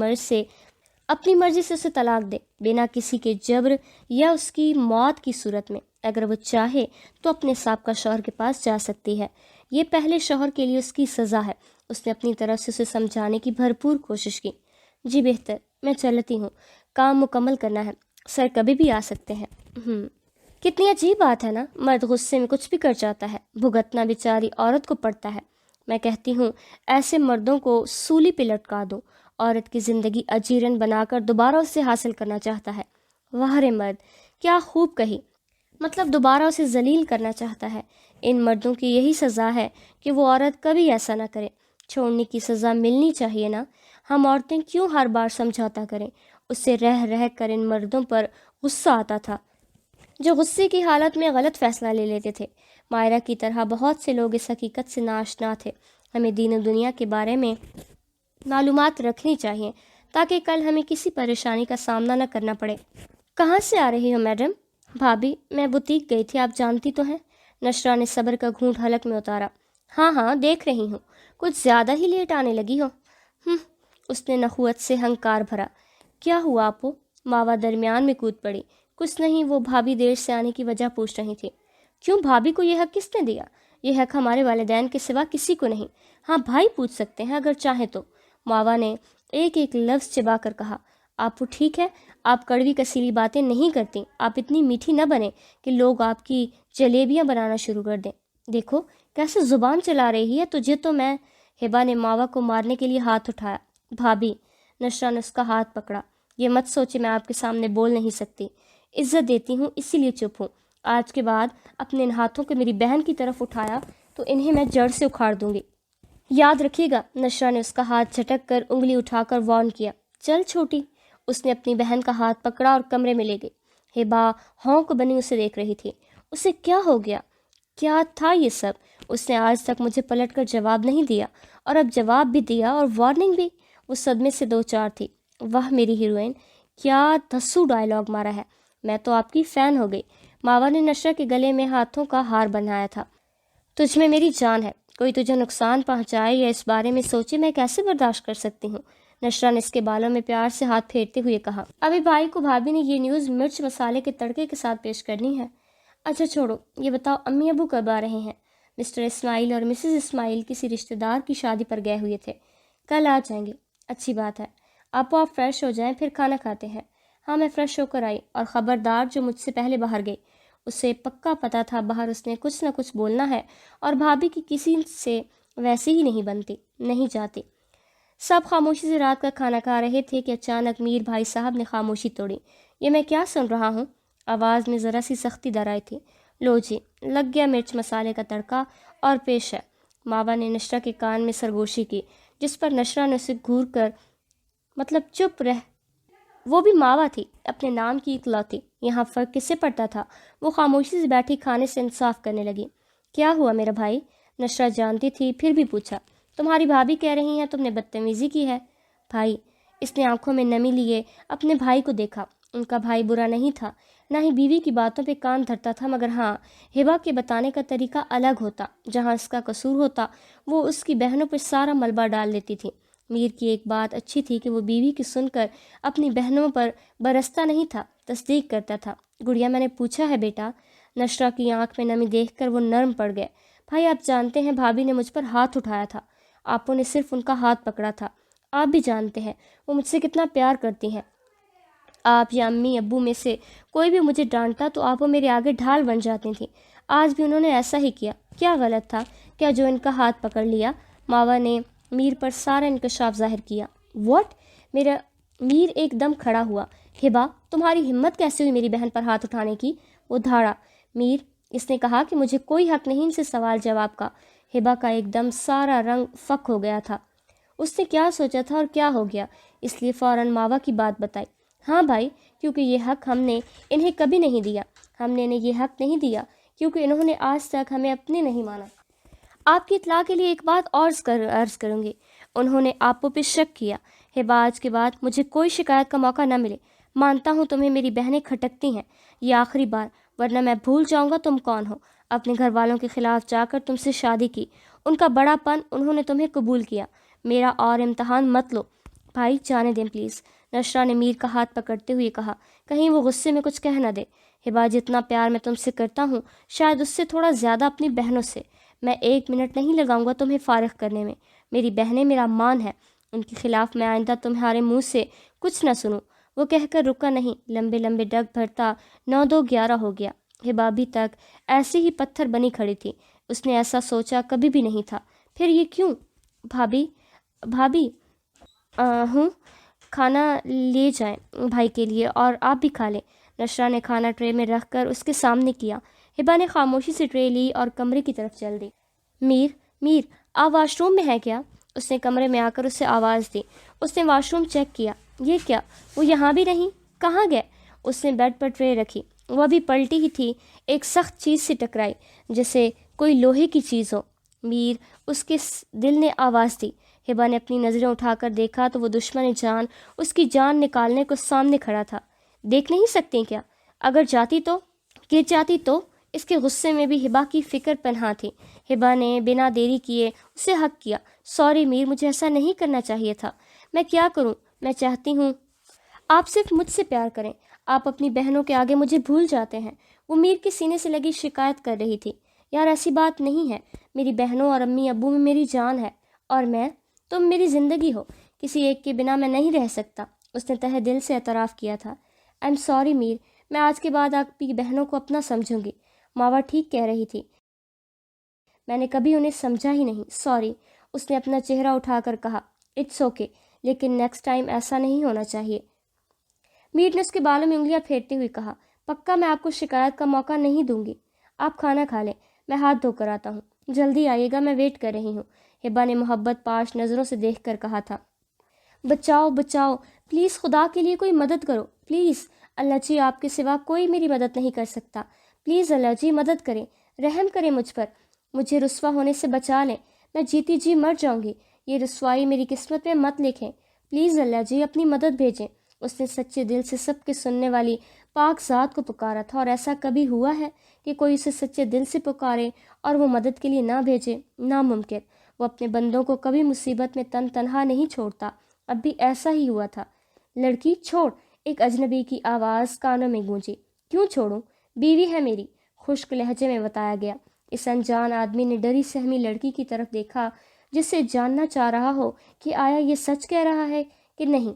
مرضی سے اسے طلاق دے، بنا کسی کے جبر یا اس کی موت کی صورت میں، اگر وہ چاہے تو اپنے سابقہ شوہر کے پاس جا سکتی ہے۔ یہ پہلے شوہر کے لیے اس کی سزا ہے۔ اس نے اپنی طرف سے اسے سمجھانے کی بھرپور کوشش کی۔ جی بہتر، میں چلتی ہوں، کام مکمل کرنا ہے، سر کبھی بھی آ سکتے ہیں۔ کتنی عجیب بات ہے نا، مرد غصے میں کچھ بھی کر جاتا ہے، بھگتنا بیچاری عورت کو پڑتا ہے۔ میں کہتی ہوں ایسے مردوں کو سولی پہ لٹکا دو۔ عورت کی زندگی اجیرن بنا کر دوبارہ اسے حاصل کرنا چاہتا ہے۔ واہ رے مرد، کیا خوب کہی، مطلب دوبارہ اسے ذلیل کرنا چاہتا ہے۔ ان مردوں کی یہی سزا ہے کہ وہ عورت کبھی ایسا نہ کرے۔ چھوڑنے کی سزا ملنی چاہیے نا۔ ہم عورتیں کیوں ہر بار سمجھاتا کریں؟ اس سے رہ کر ان مردوں پر غصہ آتا تھا جو غصے کی حالت میں غلط فیصلہ لے لیتے تھے۔ مائرہ کی طرح بہت سے لوگ اس حقیقت سے ناآشنا تھے۔ ہمیں دین و دنیا کے بارے میں معلومات رکھنی چاہیے تاکہ کل ہمیں کسی پریشانی کا سامنا نہ کرنا پڑے۔ کہاں سے آ رہی ہو میڈم؟ بھابھی، میں بوتیک گئی تھی، آپ جانتی تو ہیں۔ نشرہ نے صبر کا گھونٹ حلق میں اتارا۔ ہاں دیکھ رہی ہوں، کچھ زیادہ ہی لیٹ آنے لگی ہو۔ اس نے نخوت سے ہنکار بھرا۔ کیا ہوا آپو؟ ماوا درمیان میں کود پڑی۔ کچھ نہیں، وہ بھابھی دیر سے آنے کی وجہ پوچھ رہی تھی۔ کیوں، بھابھی کو یہ حق کس نے دیا؟ یہ حق ہمارے والدین کے سوا کسی کو نہیں۔ ہاں بھائی پوچھ سکتے ہیں اگر چاہیں تو، ماوا نے ایک لفظ چبا کر کہا۔ آپو ٹھیک ہے، آپ کڑوی کسیلی باتیں نہیں کرتی، آپ اتنی میٹھی نہ بنیں کہ لوگ آپ کی جلیبیاں بنانا شروع کر دیں۔ دیکھو کیسے زبان چلا رہی ہے، تجھے تو میں۔ ہبا نے ماوا کو مارنے کے لیے ہاتھ اٹھایا۔ بھابھی، نشرہ نے اس کا ہاتھ پکڑا۔ یہ مت سوچے میں آپ کے سامنے بول نہیں سکتی، عزت دیتی ہوں اسی لیے چپ ہوں۔ آج کے بعد اپنے ان ہاتھوں کو میری بہن کی طرف اٹھایا تو انہیں میں جڑ سے اکھاڑ دوں گی، یاد رکھیے گا۔ نشرہ نے اس کا ہاتھ جھٹک کر انگلی اٹھا کر وارن کیا۔ چل چھوٹی۔ اس نے اپنی بہن کا ہاتھ پکڑا اور کمرے میں لے گئی۔ ہبا ہونک بنی اسے دیکھ رہی تھی۔ اسے کیا ہو گیا؟ کیا تھا یہ سب؟ اس نے آج تک مجھے پلٹ کر جواب نہیں دیا، اور اب جواب بھی دیا اور وارننگ بھی۔ وہ صدمے سے دو چار تھی۔ واہ میری ہیروئن، کیا دھسو ڈائلاگ مارا ہے، میں تو آپ کی فین ہو گئی۔ ماوا نے نشرہ کے گلے میں ہاتھوں کا ہار بنایا تھا۔ تجھ میں میری جان ہے، کوئی تجھے نقصان پہنچائے یا اس بارے میں سوچے میں کیسے برداشت کر سکتی ہوں؟ نشرہ نے اس کے بالوں میں پیار سے ہاتھ پھیرتے ہوئے کہا۔ ابھی بھائی کو بھابھی نے یہ نیوز مرچ مسالے کے تڑکے کے ساتھ پیش کرنی ہے۔ اچھا چھوڑو، یہ بتاؤ امی ابو کب آ رہے ہیں؟ مسٹر اسماعیل اور مسز اسماعیل کسی رشتہ دار کی شادی پر گئے ہوئے تھے، کل آ جائیں گے۔ اچھی بات ہے، آپ فریش ہو جائیں پھر کھانا کھاتے ہیں۔ ہاں میں فریش ہو کر آئی، اور خبردار جو مجھ سے پہلے باہر گئی۔ اسے پکا پتہ تھا باہر اس نے کچھ نہ کچھ بولنا ہے، اور بھابھی کی کسی سے ویسے ہی نہیں بنتی، نہیں جاتی۔ سب خاموشی سے رات کا کھانا کھا رہے تھے کہ اچانک میر بھائی صاحب نے خاموشی توڑی۔ یہ میں کیا سن رہا ہوں؟ آواز میں ذرا سی سختی در آئی تھی۔ لو جی، لگ گیا مرچ مسالے کا تڑکا، اور پیش ہے۔ ماوا نے نشرہ کے کان میں سرگوشی کی، جس پر نشرہ نے اسے گھور کر مطلب چپ رہ۔ وہ بھی ماوا تھی، اپنے نام کی اکلوتی۔ یہاں فرق کس سے پڑتا تھا؟ وہ خاموشی سے بیٹھی کھانے سے انصاف کرنے لگی۔ کیا ہوا میرا بھائی؟ نشرہ جانتی تھی پھر بھی پوچھا۔ تمہاری بھابھی کہہ رہی ہیں تم نے بدتمیزی کی ہے۔ بھائی، اس نے آنکھوں میں نمی لیے اپنے بھائی کو دیکھا۔ ان کا بھائی برا نہیں تھا، نہ ہی بیوی کی باتوں پہ کان دھرتا تھا، مگر ہاں، ہبا کے بتانے کا طریقہ الگ ہوتا۔ جہاں اس کا قصور ہوتا وہ اس کی بہنوں پر سارا ملبہ ڈال دیتی تھی۔ میر کی ایک بات اچھی تھی کہ وہ بیوی کی سن کر اپنی بہنوں پر برستا نہیں تھا، تصدیق کرتا تھا۔ گڑیا میں نے پوچھا ہے بیٹا۔ نشرہ کی آنکھ میں نمی دیکھ کر وہ نرم پڑ گئے۔ بھائی آپ جانتے ہیں بھابھی نے مجھ پر ہاتھ اٹھایا تھا، آپوں نے صرف ان کا ہاتھ پکڑا تھا۔ آپ بھی جانتے ہیں وہ مجھ سے کتنا پیار کرتی ہیں۔ آپ یا امی ابو میں سے کوئی بھی مجھے ڈانٹتا تو آپ وہ میرے آگے ڈھال بن جاتی تھیں۔ آج بھی انہوں نے ایسا ہی کیا۔ کیا غلط تھا کیا جو ان کا ہاتھ پکڑ لیا؟ ماوا نے میر پر سارا انکشاف ظاہر کیا۔ واٹ؟ میرا میر ایک دم کھڑا ہوا۔ ہبا، تمہاری ہمت کیسے ہوئی میری بہن پر ہاتھ اٹھانے کی؟ وہ دھاڑا۔ میر، اس نے کہا کہ مجھے کوئی حق نہیں ان سے سوال جواب کا۔ ہبا کا ایک دم سارا رنگ فک ہو گیا تھا۔ اس نے کیا سوچا تھا اور کیا ہو گیا، اس لیے فوراً ماوا کی بات بتائی۔ ہاں بھائی، کیونکہ یہ حق ہم نے انہیں کبھی نہیں دیا۔ ہم نے انہیں یہ حق نہیں دیا کیونکہ انہوں نے آج تک ہمیں اپنے نہیں مانا۔ آپ کی اطلاع کے لیے ایک بات اور عرض کروں گی، انہوں نے آپ پہ شک کیا۔ ہبا، آج کے بعد مجھے کوئی شکایت کا موقع نہ ملے۔ مانتا ہوں تمہیں میری بہنیں کھٹکتی ہیں، یہ آخری بار، ورنہ میں بھول جاؤں گا تم کون ہو۔ اپنے گھر والوں کے خلاف جا کر تم سے شادی کی، ان کا بڑا پن انہوں نے تمہیں قبول کیا۔ میرا اور امتحان مت لو۔ بھائی جانے دیں پلیز، نشرہ نے میر کا ہاتھ پکڑتے ہوئے کہا، کہیں وہ غصے میں کچھ کہہ نہ دے۔ ہبا، جتنا پیار میں تم سے کرتا ہوں شاید اس سے تھوڑا زیادہ اپنی بہنوں سے۔ میں 1 منٹ نہیں لگاؤں گا تمہیں فارغ کرنے میں۔ میری بہنیں میرا مان ہے، ان کے خلاف میں آئندہ تمہارے منہ سے کچھ نہ سنوں۔ وہ کہہ کر رکا نہیں، لمبے لمبے ڈگ بھرتا 9 2 11 ہو گیا۔ ہبا ابھی تک ایسے ہی پتھر بنی کھڑی تھی، اس نے ایسا سوچا کبھی بھی نہیں تھا۔ پھر یہ کیوں؟ بھابھی ہوں، کھانا لے جائیں بھائی کے لیے، اور آپ بھی کھا لیں۔ نشرہ نے کھانا ٹرے میں رکھ کر اس کے سامنے کیا۔ ہبا نے خاموشی سے ٹرے لی اور کمرے کی طرف چل دی۔ میر، آپ واش روم میں ہے کیا؟ اس نے کمرے میں آ کر اسے آواز دی۔ اس نے واش روم چیک کیا۔ یہ کیا، وہ یہاں بھی نہیں؟ کہاں گئے؟ اس نے بیڈ پر ٹرے رکھی، وہ ابھی پلٹی ہی تھی، ایک سخت چیز سے ٹکرائی جیسے کوئی لوہے کی چیز ہو۔ میر، اس کے دل نے آواز دی۔ ہبا نے اپنی نظریں اٹھا کر دیکھا تو وہ دشمن جان اس کی جان نکالنے کو سامنے کھڑا تھا۔ دیکھ نہیں سکتے کیا؟ اگر جاتی تو؟ گر جاتی تو؟ اس کے غصے میں بھی ہبا کی فکر پنہاں تھی۔ ہبا نے بنا دیری کیے اسے حق کیا۔ سوری میر، مجھے ایسا نہیں کرنا چاہیے تھا۔ میں کیا کروں؟ میں چاہتی ہوں آپ صرف مجھ سے پیار کریں۔ آپ اپنی بہنوں کے آگے مجھے بھول جاتے ہیں۔ وہ میر کے سینے سے لگی شکایت کر رہی تھی۔ یار ایسی بات نہیں ہے، میری بہنوں اور امی ابو میں میری جان ہے، اور میں، تم میری زندگی ہو، کسی ایک کے بنا میں نہیں رہ سکتا۔ اس نے تہہ دل سے اعتراف کیا تھا۔ آئی ایم سوری میر، میں آج کے بعد آپ کی بہنوں کو اپنا سمجھوں گی۔ ماوا ٹھیک کہہ رہی تھی، میں نے کبھی انہیں سمجھا ہی نہیں۔ سوری، اس نے اپنا چہرہ اٹھا کر کہا۔ اٹس اوکے، لیکن نیکسٹ ٹائم ایسا نہیں ہونا چاہیے۔ میر نے اس کے بالوں میں انگلیاں پھیرتے ہوئے کہا، پکا میں آپ کو شکایت کا موقع نہیں دوں گی۔ آپ کھانا کھا لیں، میں ہاتھ دھو کر آتا ہوں۔ جلدی آئیے گا، میں ویٹ کر رہی ہوں۔ ہبا نے محبت پاش نظروں سے دیکھ کر کہا تھا۔ بچاؤ پلیز، خدا کے لیے کوئی مدد کرو پلیز۔ اللہ جی، آپ کے سوا کوئی میری مدد نہیں کر سکتا۔ پلیز اللہ جی مدد کریں، رحم کریں مجھ پر، مجھے رسوا ہونے سے بچا لیں، میں جیتی جی مر جاؤں گی، یہ رسوائی میری قسمت میں مت لکھیں۔ پلیز اللہ جی اپنی مدد بھیجیں۔ اس نے سچے دل سے سب کے سننے والی پاک ذات کو پکارا تھا، اور ایسا کبھی ہوا ہے کہ کوئی اسے سچے دل سے پکارے اور وہ مدد کے لیے نہ بھیجے؟ ناممکن۔ وہ اپنے بندوں کو کبھی مصیبت میں تنہا نہیں چھوڑتا۔ اب بھی ایسا ہی ہوا تھا۔ لڑکی چھوڑ، ایک اجنبی کی آواز کانوں میں گونجی۔ کیوں چھوڑوں؟ بیوی ہے میری، خشک لہجے میں بتایا گیا۔ اس انجان آدمی نے ڈری سہمی لڑکی کی طرف دیکھا، جس سے جاننا چاہ رہا ہو کہ آیا یہ سچ کہہ رہا ہے کہ نہیں۔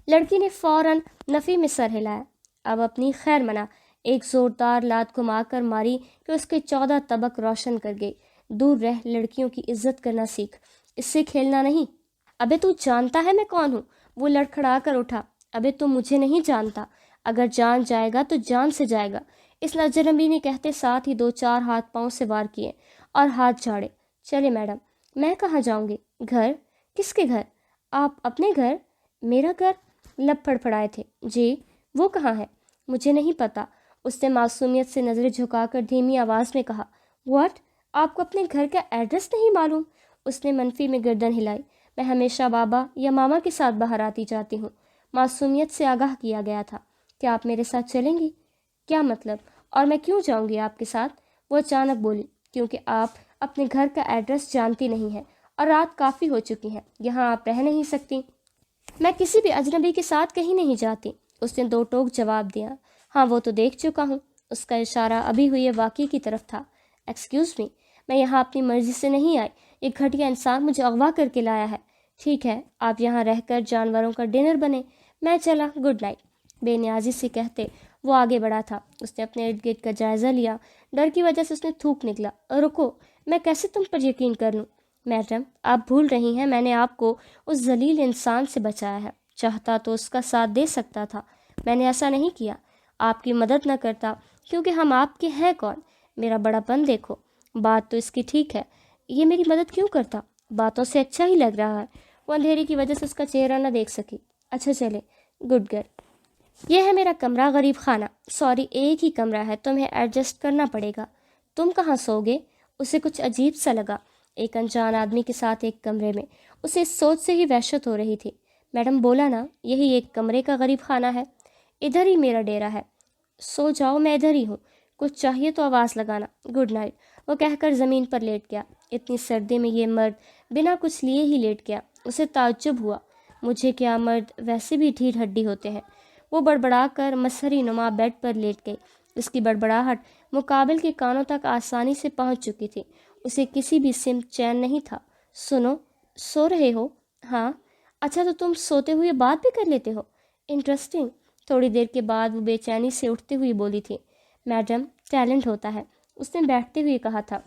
لڑکی نے فوراً نفی میں سر ہلایا۔ اب اپنی خیر منا ایک زوردار لات گھما کر ماری کہ اس کے 14 طبق روشن کر گئی۔ دور رہ، لڑکیوں کی عزت کرنا سیکھ، اس سے کھیلنا نہیں۔ ابے تو جانتا ہے میں کون ہوں؟ وہ لڑکھڑا کر اٹھا۔ ابے تو مجھے نہیں جانتا، اگر جان جائے گا تو جان سے جائے گا، اس اجنبی نے کہتے ساتھ ہی 2-4 ہاتھ پاؤں سے وار کیے اور ہاتھ جھاڑے۔ چلے میڈم۔ میں کہاں جاؤں گی؟ گھر؟ کس کے گھر؟ آپ اپنے گھر؟ میرا گھر؟ لب پھڑپھڑائے تھے۔ جی، وہ کہاں ہے؟ مجھے نہیں پتا، اس نے معصومیت سے نظریں جھکا کر دھیمی آواز میں کہا۔ واٹ؟ آپ کو اپنے گھر کا ایڈریس نہیں معلوم؟ اس نے منفی میں گردن ہلائی۔ میں ہمیشہ بابا یا ماما کے ساتھ باہر آتی جاتی ہوں۔ معصومیت سے آگاہ کیا گیا تھا۔ کیا آپ میرے ساتھ چلیں گی؟ کیا مطلب؟ اور میں کیوں جاؤں گی آپ کے ساتھ؟ وہ اچانک بولی۔ کیونکہ آپ اپنے گھر کا ایڈریس جانتی نہیں ہیں اور رات کافی ہو چکی ہیں، یہاں آپ رہ نہیں سکتی۔ میں کسی بھی اجنبی کے ساتھ کہیں نہیں جاتی، اس نے 2 ٹوک جواب دیا۔ ہاں وہ تو دیکھ چکا ہوں۔ اس کا اشارہ ابھی ہوئے واقعے کی طرف تھا۔ ایکسکیوز می، میں یہاں اپنی مرضی سے نہیں آئی، ایک گھٹیا انسان مجھے اغوا کر کے لایا ہے۔ ٹھیک ہے، آپ یہاں رہ کر جانوروں کا ڈنر بنے، میں چلا، گڈ نائٹ۔ بے نیازی سے کہتے وہ آگے بڑھا تھا۔ اس نے اپنے ارد گرد کا جائزہ لیا۔ ڈر کی وجہ سے اس نے تھوک نکلا۔ رکو، میں کیسے تم پر یقین کر لوں؟ میڈم، آپ بھول رہی ہیں، میں نے آپ کو اس ذلیل انسان سے بچایا ہے، چاہتا تو اس کا ساتھ دے سکتا تھا، میں نے ایسا نہیں کیا، آپ کی مدد نہ کرتا، کیونکہ ہم آپ کے ہیں کون؟ میرا بڑا پن دیکھو۔ بات تو اس کی ٹھیک ہے، یہ میری مدد کیوں کرتا؟ باتوں سے اچھا ہی لگ رہا ہے۔ وہ اندھیرے کی وجہ سے اس کا چہرہ نہ دیکھ سکی۔ اچھا چلے، گڈ گرل۔ یہ ہے میرا کمرہ، غریب خانہ، سوری ایک ہی کمرہ ہے، تمہیں ایڈجسٹ کرنا پڑے گا۔ تم کہاں سو گے؟ اسے کچھ عجیب سا لگا، ایک انجان آدمی کے ساتھ ایک کمرے میں، اسے اس سوچ سے ہی وحشت ہو رہی تھی۔ میڈم بولا نا، یہی ایک کمرے کا غریب خانہ ہے، ادھر ہی میرا ڈیرا ہے، سو جاؤ، میں ادھر ہی ہوں، کچھ چاہیے تو آواز لگانا، گڈ نائٹ۔ وہ کہہ کر زمین پر لیٹ گیا۔ اتنی سردی میں یہ مرد بنا کچھ لیے ہی لیٹ گیا۔ اسے تعجب ہوا، مجھے کیا، مرد ویسے بھی ڈھیل ہڈی ہوتے ہیں۔ وہ بڑبڑا کر مسہری نما بیڈ پر لیٹ گئی۔ اس کی بڑبڑاہٹ مقابل کے کانوں تک آسانی سے پہنچ چکی تھی۔ اسے کسی بھی سمت چین نہیں تھا۔ سنو، سو رہے ہو؟ ہاں۔ اچھا تو تم سوتے ہوئے بات بھی کر لیتے ہو؟ انٹرسٹنگ۔ تھوڑی دیر کے بعد وہ بے چینی سے اٹھتے ہوئے بولی تھی۔ میڈم، ٹیلنٹ ہوتا ہے، اس نے بیٹھتے ہوئے کہا تھا۔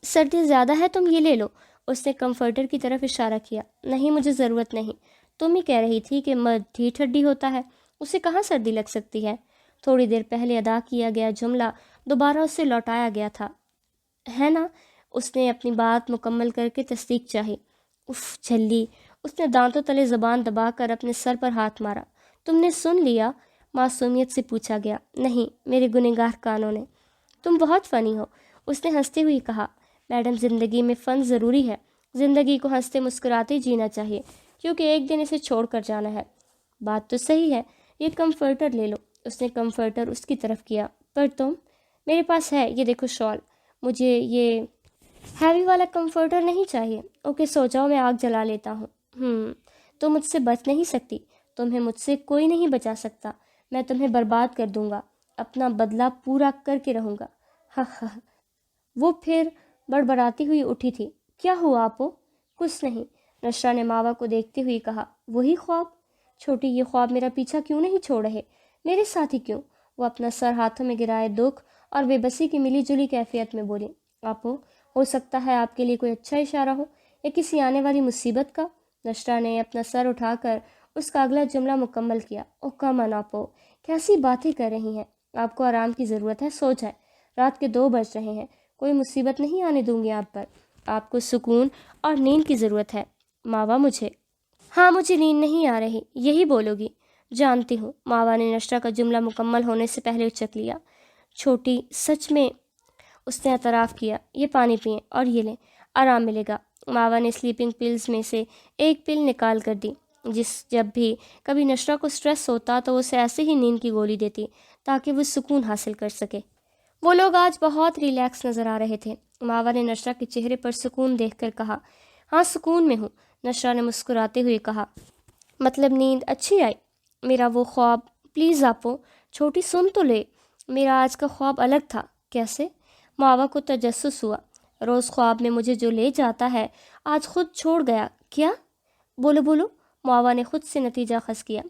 سردی زیادہ ہے، تم یہ لے لو، اس نے کمفرٹر کی طرف اشارہ کیا۔ نہیں، مجھے ضرورت نہیں، تم ہی کہہ رہی تھی کہ مرد ڈھیٹ ہڈی ہوتا ہے، اسے کہاں سردی لگ سکتی ہے؟ تھوڑی دیر پہلے ادا کیا گیا جملہ دوبارہ اسے لوٹایا گیا تھا، ہے نا؟ اس نے اپنی بات مکمل کر کے تصدیق چاہی۔ اف جھلی، اس نے دانتوں تلے زبان دبا کر اپنے سر پر ہاتھ مارا۔ تم نے سن لیا؟ معصومیت سے پوچھا گیا۔ نہیں، میرے گنہگار کانوں نے۔ تم بہت فنی ہو، اس نے ہنستے ہوئے کہا۔ میڈم، زندگی میں فن ضروری ہے، زندگی کو ہنستے مسکراتے جینا چاہیے، کیونکہ ایک دن اسے چھوڑ کر جانا ہے۔ بات تو صحیح ہے، یہ کمفرٹر لے لو، اس نے کمفرٹر اس کی طرف کیا۔ پر تم؟ میرے پاس ہے، یہ دیکھو شال، مجھے یہ ہیوی والا کمفرٹر نہیں چاہیے۔ اوکے سو جاؤ، میں آگ جلا لیتا ہوں۔ تم مجھ سے بچ نہیں سکتی، تمہیں مجھ سے کوئی نہیں بچا سکتا، میں تمہیں برباد کر دوں گا، اپنا بدلہ پورا کر کے رہوں گا۔ وہ پھر بڑبڑاتی ہوئی اٹھی تھی۔ کیا ہوا آپ کو؟ کچھ نہیں، نشرا نے ماوا کو دیکھتے ہوئے کہا۔ وہی خواب؟ چھوٹی، یہ خواب میرا پیچھا کیوں نہیں چھوڑ رہے؟ میرے ساتھ ہی کیوں؟ وہ اپنا سر ہاتھوں میں گرائے دکھ اور بے بسی کی ملی جلی کیفیت میں بولی۔ آپ ہو سکتا ہے آپ کے لیے کوئی اچھا اشارہ ہو یا کسی آنے والی مصیبت کا۔ نشرا نے اپنا سر اٹھا کر اس کا اگلا جملہ مکمل کیا۔ او کم آن آپ، کیسی باتیں کر رہی ہیں؟ آپ کو آرام کی ضرورت ہے، سو جائیں، رات کے 2 بج رہے ہیں، کوئی مصیبت نہیں آنے دوں گی آپ پر، آپ کو سکون اور نیند کی ضرورت ہے۔ ماوا، مجھے؟ ہاں، مجھے نیند نہیں آ رہی، یہی بولو گی؟ جانتی ہوں۔ ماوا نے نشرا کا جملہ مکمل ہونے سے پہلے اچک لیا۔ چھوٹی، سچ میں؟ اس نے اعتراف کیا۔ یہ پانی پئیں اور یہ لیں، آرام ملے گا۔ ماوا نے سلیپنگ پلز میں سے ایک پل نکال کر دی۔ جب بھی کبھی نشرا کو سٹریس ہوتا تو اسے ایسے ہی نیند کی گولی دیتی تاکہ وہ سکون حاصل کر سکے۔ وہ لوگ آج بہت ریلیکس نظر آ رہے تھے۔ ماوا نے نشرا کے چہرے پر سکون دیکھ کر کہا۔ ہاں، سکون میں ہوں، نشرا نے مسکراتے ہوئے کہا۔ مطلب نیند اچھی آئی؟ میرا وہ خواب، پلیز آپو، چھوٹی سن تو لے، میرا آج کا خواب الگ تھا۔ کیسے؟ ماوا کو تجسس ہوا۔ روز خواب میں مجھے جو لے جاتا ہے آج خود چھوڑ گیا۔ کیا؟ بولو بولو، ماوا نے خود سے نتیجہ خیز کیا۔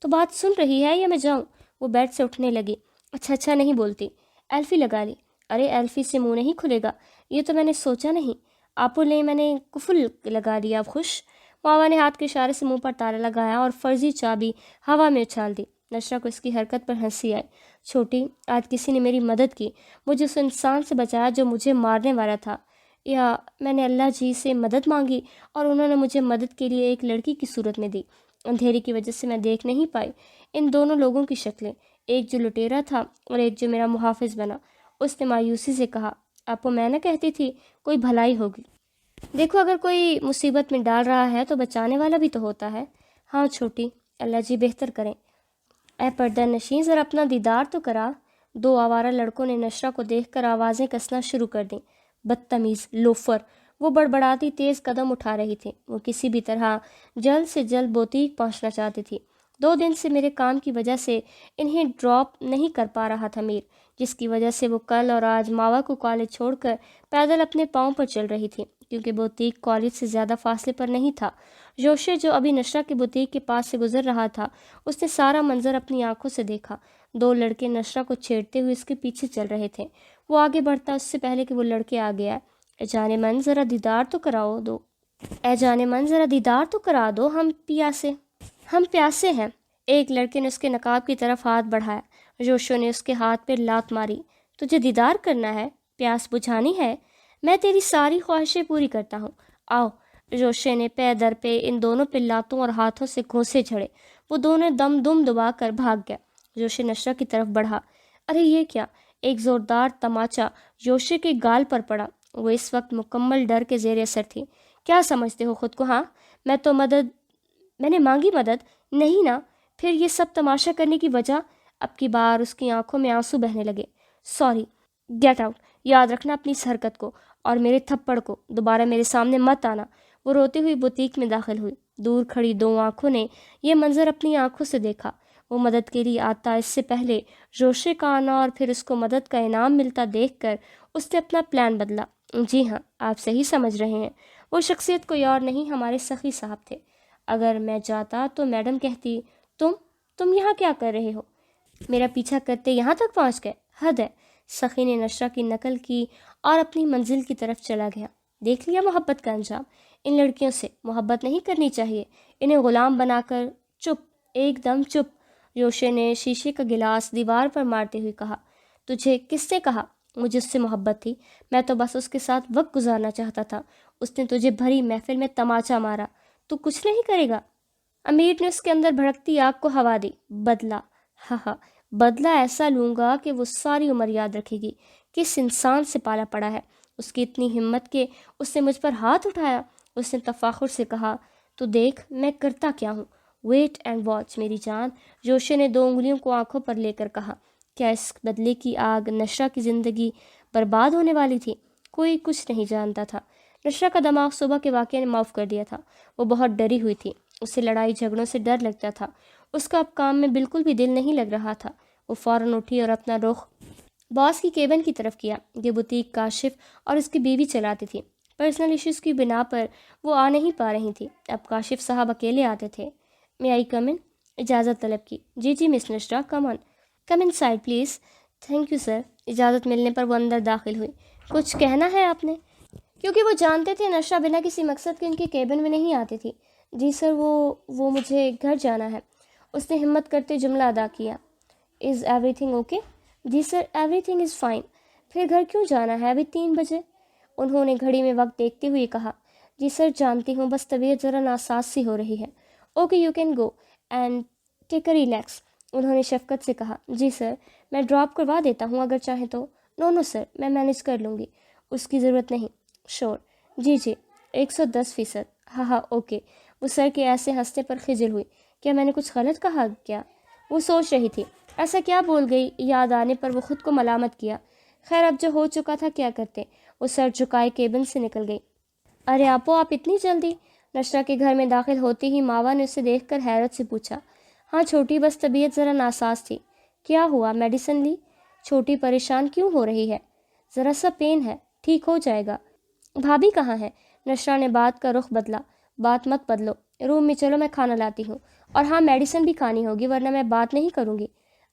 تو بات سن رہی ہے یا میں جاؤں؟ وہ بیڈ سے اٹھنے لگی۔ اچھا نہیں بولتی، ایلفی لگا لی۔ ارے ایلفی سے منہ نہیں کھلے گا، یہ تو میں نے سوچا نہیں۔ آپو نے میں نے کفل لگا لیا، اب خوش؟ ماوا نے ہاتھ کے اشارے سے منہ پر تالا لگایا اور فرضی چابی ہوا میں اچھال دی۔ نشرہ کو اس کی حرکت پر ہنسی آئی۔ چھوٹی، آج کسی نے میری مدد کی، مجھے اس انسان سے بچایا جو مجھے مارنے والا تھا، یا میں نے اللہ جی سے مدد مانگی اور انہوں نے مجھے مدد کے لیے ایک لڑکی کی صورت میں دی۔ اندھیرے کی وجہ سے میں دیکھ نہیں پائی ان دونوں لوگوں کی شکلیں، ایک جو لٹیرا تھا اور ایک جو میرا محافظ بنا۔ اس نے مایوسی سے کہا، آپ کو میں نہ کہتی تھی کوئی بھلائی ہوگی؟ دیکھو اگر کوئی مصیبت میں ڈال رہا ہے تو بچانے والا بھی تو ہوتا ہے۔ ہاں چھوٹی، اللہ جی بہتر کریں۔ اے پردہ نشین، ذرا اپنا دیدار تو کرا۔ دو آوارہ لڑکوں نے نشرہ کو دیکھ کر آوازیں کسنا شروع کر دیں۔ بدتمیز لوفر، وہ بڑبڑاتی تیز قدم اٹھا رہی تھی۔ وہ کسی بھی طرح جلد سے جلد بوتیک پہنچنا چاہتی تھی۔ 2 دن سے میرے کام کی وجہ سے انہیں ڈراپ نہیں کر پا رہا تھا میر، جس کی وجہ سے وہ کل اور آج ماوا کو کالج چھوڑ کر پیدل اپنے پاؤں پر چل رہی تھی، کیونکہ بوتیک کالج سے زیادہ فاصلے پر نہیں تھا۔ جوشے جو ابھی نشرہ کے بوتیک کے پاس سے گزر رہا تھا، اس نے سارا منظر اپنی آنکھوں سے دیکھا۔ 2 لڑکے نشرہ کو چھیڑتے ہوئے اس کے پیچھے چل رہے تھے۔ وہ آگے بڑھتا اس سے پہلے کہ وہ لڑکے آگے آئے۔ اے جانے من ذرا دیدار تو کراؤ دو، اے جانے من ذرا دیدار تو کرا دو، ہم پیاسے ہیں۔ ایک لڑکے نے اس کے نقاب کی طرف ہاتھ بڑھایا۔ جوشو نے اس کے ہاتھ پہ لات ماری۔ تجھے دیدار کرنا ہے؟ پیاس بجھانی ہے؟ میں تیری ساری خواہشیں پوری کرتا ہوں، آؤ۔ جوشے نے پے در پہ ان دونوں پہ لاتوں اور ہاتھوں سے گھونسے جھڑے۔ وہ دونوں دم دبا کر بھاگ گیا۔ جوشے نشرہ کی طرف بڑھا۔ ارے یہ کیا؟ ایک زوردار تماچا جوشے کے گال پر پڑا۔ وہ اس وقت مکمل ڈر کے زیر اثر تھی۔ کیا سمجھتے ہو خود کو؟ ہاں، میں نے مانگی مدد نہیں نا؟ پھر یہ سب تماشا کرنے کی وجہ؟ اب کی بار اس کی آنکھوں میں آنسو بہنے لگے۔ سوری، گیٹ آؤٹ، یاد رکھنا اپنی اس حرکت کو، اور میرے تھپڑ کو، دوبارہ میرے سامنے مت آنا۔ وہ روتے ہوئی بوتیک میں داخل ہوئی۔ دور کھڑی 2 آنکھوں نے یہ منظر اپنی آنکھوں سے دیکھا۔ وہ مدد کے لیے آتا اس سے پہلے جوشے کا آنا اور پھر اس کو مدد کا انعام ملتا دیکھ کر اس نے اپنا پلان بدلا۔ جی ہاں، آپ صحیح سمجھ رہے ہیں، وہ شخصیت کوئی اور نہیں، ہمارے سخی صاحب تھے۔ اگر میں جاتا تو میڈم کہتی، تم یہاں کیا کر رہے ہو؟ میرا پیچھا کرتے یہاں تک پہنچ گئے، حد ہے۔ سخی نے نشرہ کی نقل کی اور اپنی منزل کی طرف چلا گیا۔ دیکھ لیا محبت کا انجام؟ ان لڑکیوں سے محبت نہیں کرنی چاہیے، انہیں غلام بنا کر۔ چپ، ایک دم چپ، جوشے نے شیشے کا گلاس دیوار پر مارتے ہوئے کہا۔ تجھے کس نے کہا مجھے اس سے محبت تھی؟ میں تو بس اس کے ساتھ وقت گزارنا چاہتا تھا۔ اس نے تجھے بھری محفل میں تماچا مارا، تو کچھ نہیں کرے گا؟ امیر نے اس کے اندر بھڑکتی آگ کو ہوا دی۔ بدلہ؟ ہاں، بدلہ ایسا لوں گا کہ وہ ساری عمر یاد رکھے گی کس انسان سے پالا پڑا ہے۔ اس کی اتنی ہمت کہ اس نے مجھ پر ہاتھ اٹھایا۔ اس نے تفاخر سے کہا، تو دیکھ میں کرتا کیا ہوں، ویٹ اینڈ واچ میری جان۔ جوشے نے 2 انگلیوں کو آنکھوں پر لے کر کہا۔ کیا اس بدلے کی آگ نشرہ کی زندگی برباد ہونے والی تھی؟ کوئی کچھ نہیں جانتا تھا۔ نشرہ کا دماغ صبح کے واقعے نے معاف کر دیا تھا۔ وہ بہت ڈری ہوئی تھی، اسے لڑائی جھگڑوں سے ڈر لگتا تھا۔ اس کا اب کام میں بالکل بھی دل نہیں لگ رہا تھا۔ وہ فوراً اٹھی اور اپنا رخ باس کی کیبن کی طرف کیا۔ یہ بوتیک کاشف اور اس کی بیوی چلاتی تھی۔ پرسنل ایشوز کی بنا پر وہ آ نہیں پا رہی تھی۔ اب کاشف صاحب اکیلے آتے تھے۔ میں آئی کم ان؟ اجازت طلب کی۔ جی miss Nashra, come inside please. Thank you sir. اجازت ملنے پر وہ اندر داخل ہوئی۔ کچھ کہنا ہے آپ نے؟ کیونکہ وہ جانتے تھے نشرہ بنا کسی مقصد کے ان کی کیبن میں نہیں آتی تھی۔ جی سر، وہ مجھے گھر جانا ہے۔ اس نے ہمت کرتے جملہ ادا کیا۔ Is everything okay? جی sir, everything is fine. پھر گھر کیوں جانا ہے ابھی 3 بجے؟ انہوں نے گھڑی میں وقت دیکھتے ہوئے کہا۔ جی سر جانتی ہوں، بس طبیعت ذرا ناساز سی ہو رہی ہے۔ Okay you can go and take a relax, انہوں نے شفقت سے کہا۔ جی سر، میں ڈراپ کروا دیتا ہوں اگر چاہیں تو۔ نو سر، میں مینیج کر لوں گی، اس کی ضرورت نہیں۔ شور، جی 110%۔ ہاں اوکے۔ وہ سر کے ایسے ہنسنے پر خجل ہوئی۔ کیا میں نے کچھ غلط کہا کیا؟ وہ سوچ رہی تھی ایسا کیا بول گئی، یاد آنے پر وہ خود کو ملامت کیا۔ خیر اب جو ہو چکا تھا کیا کرتے۔ وہ سر جھکائے کیبن سے نکل گئی۔ ارے آپ اتنی جلدی؟ نشرہ کے گھر میں داخل ہوتے ہی ماوا نے اسے دیکھ کر حیرت سے پوچھا۔ ہاں چھوٹی، بس طبیعت ذرا ناساز تھی۔ کیا ہوا، میڈیسن لی؟ چھوٹی پریشان کیوں ہو رہی ہے؟ ذرا سا پین ہے، ٹھیک ہو جائے گا۔ بھابھی کہاں ہے؟ نشرہ نے بات کا رخ بدلا۔ بات مت بدلو، روم میں چلو، میں کھانا لاتی ہوں۔ اور ہاں میڈیسن بھی کھانی ہوگی ورنہ میں بات نہیں کروں گی۔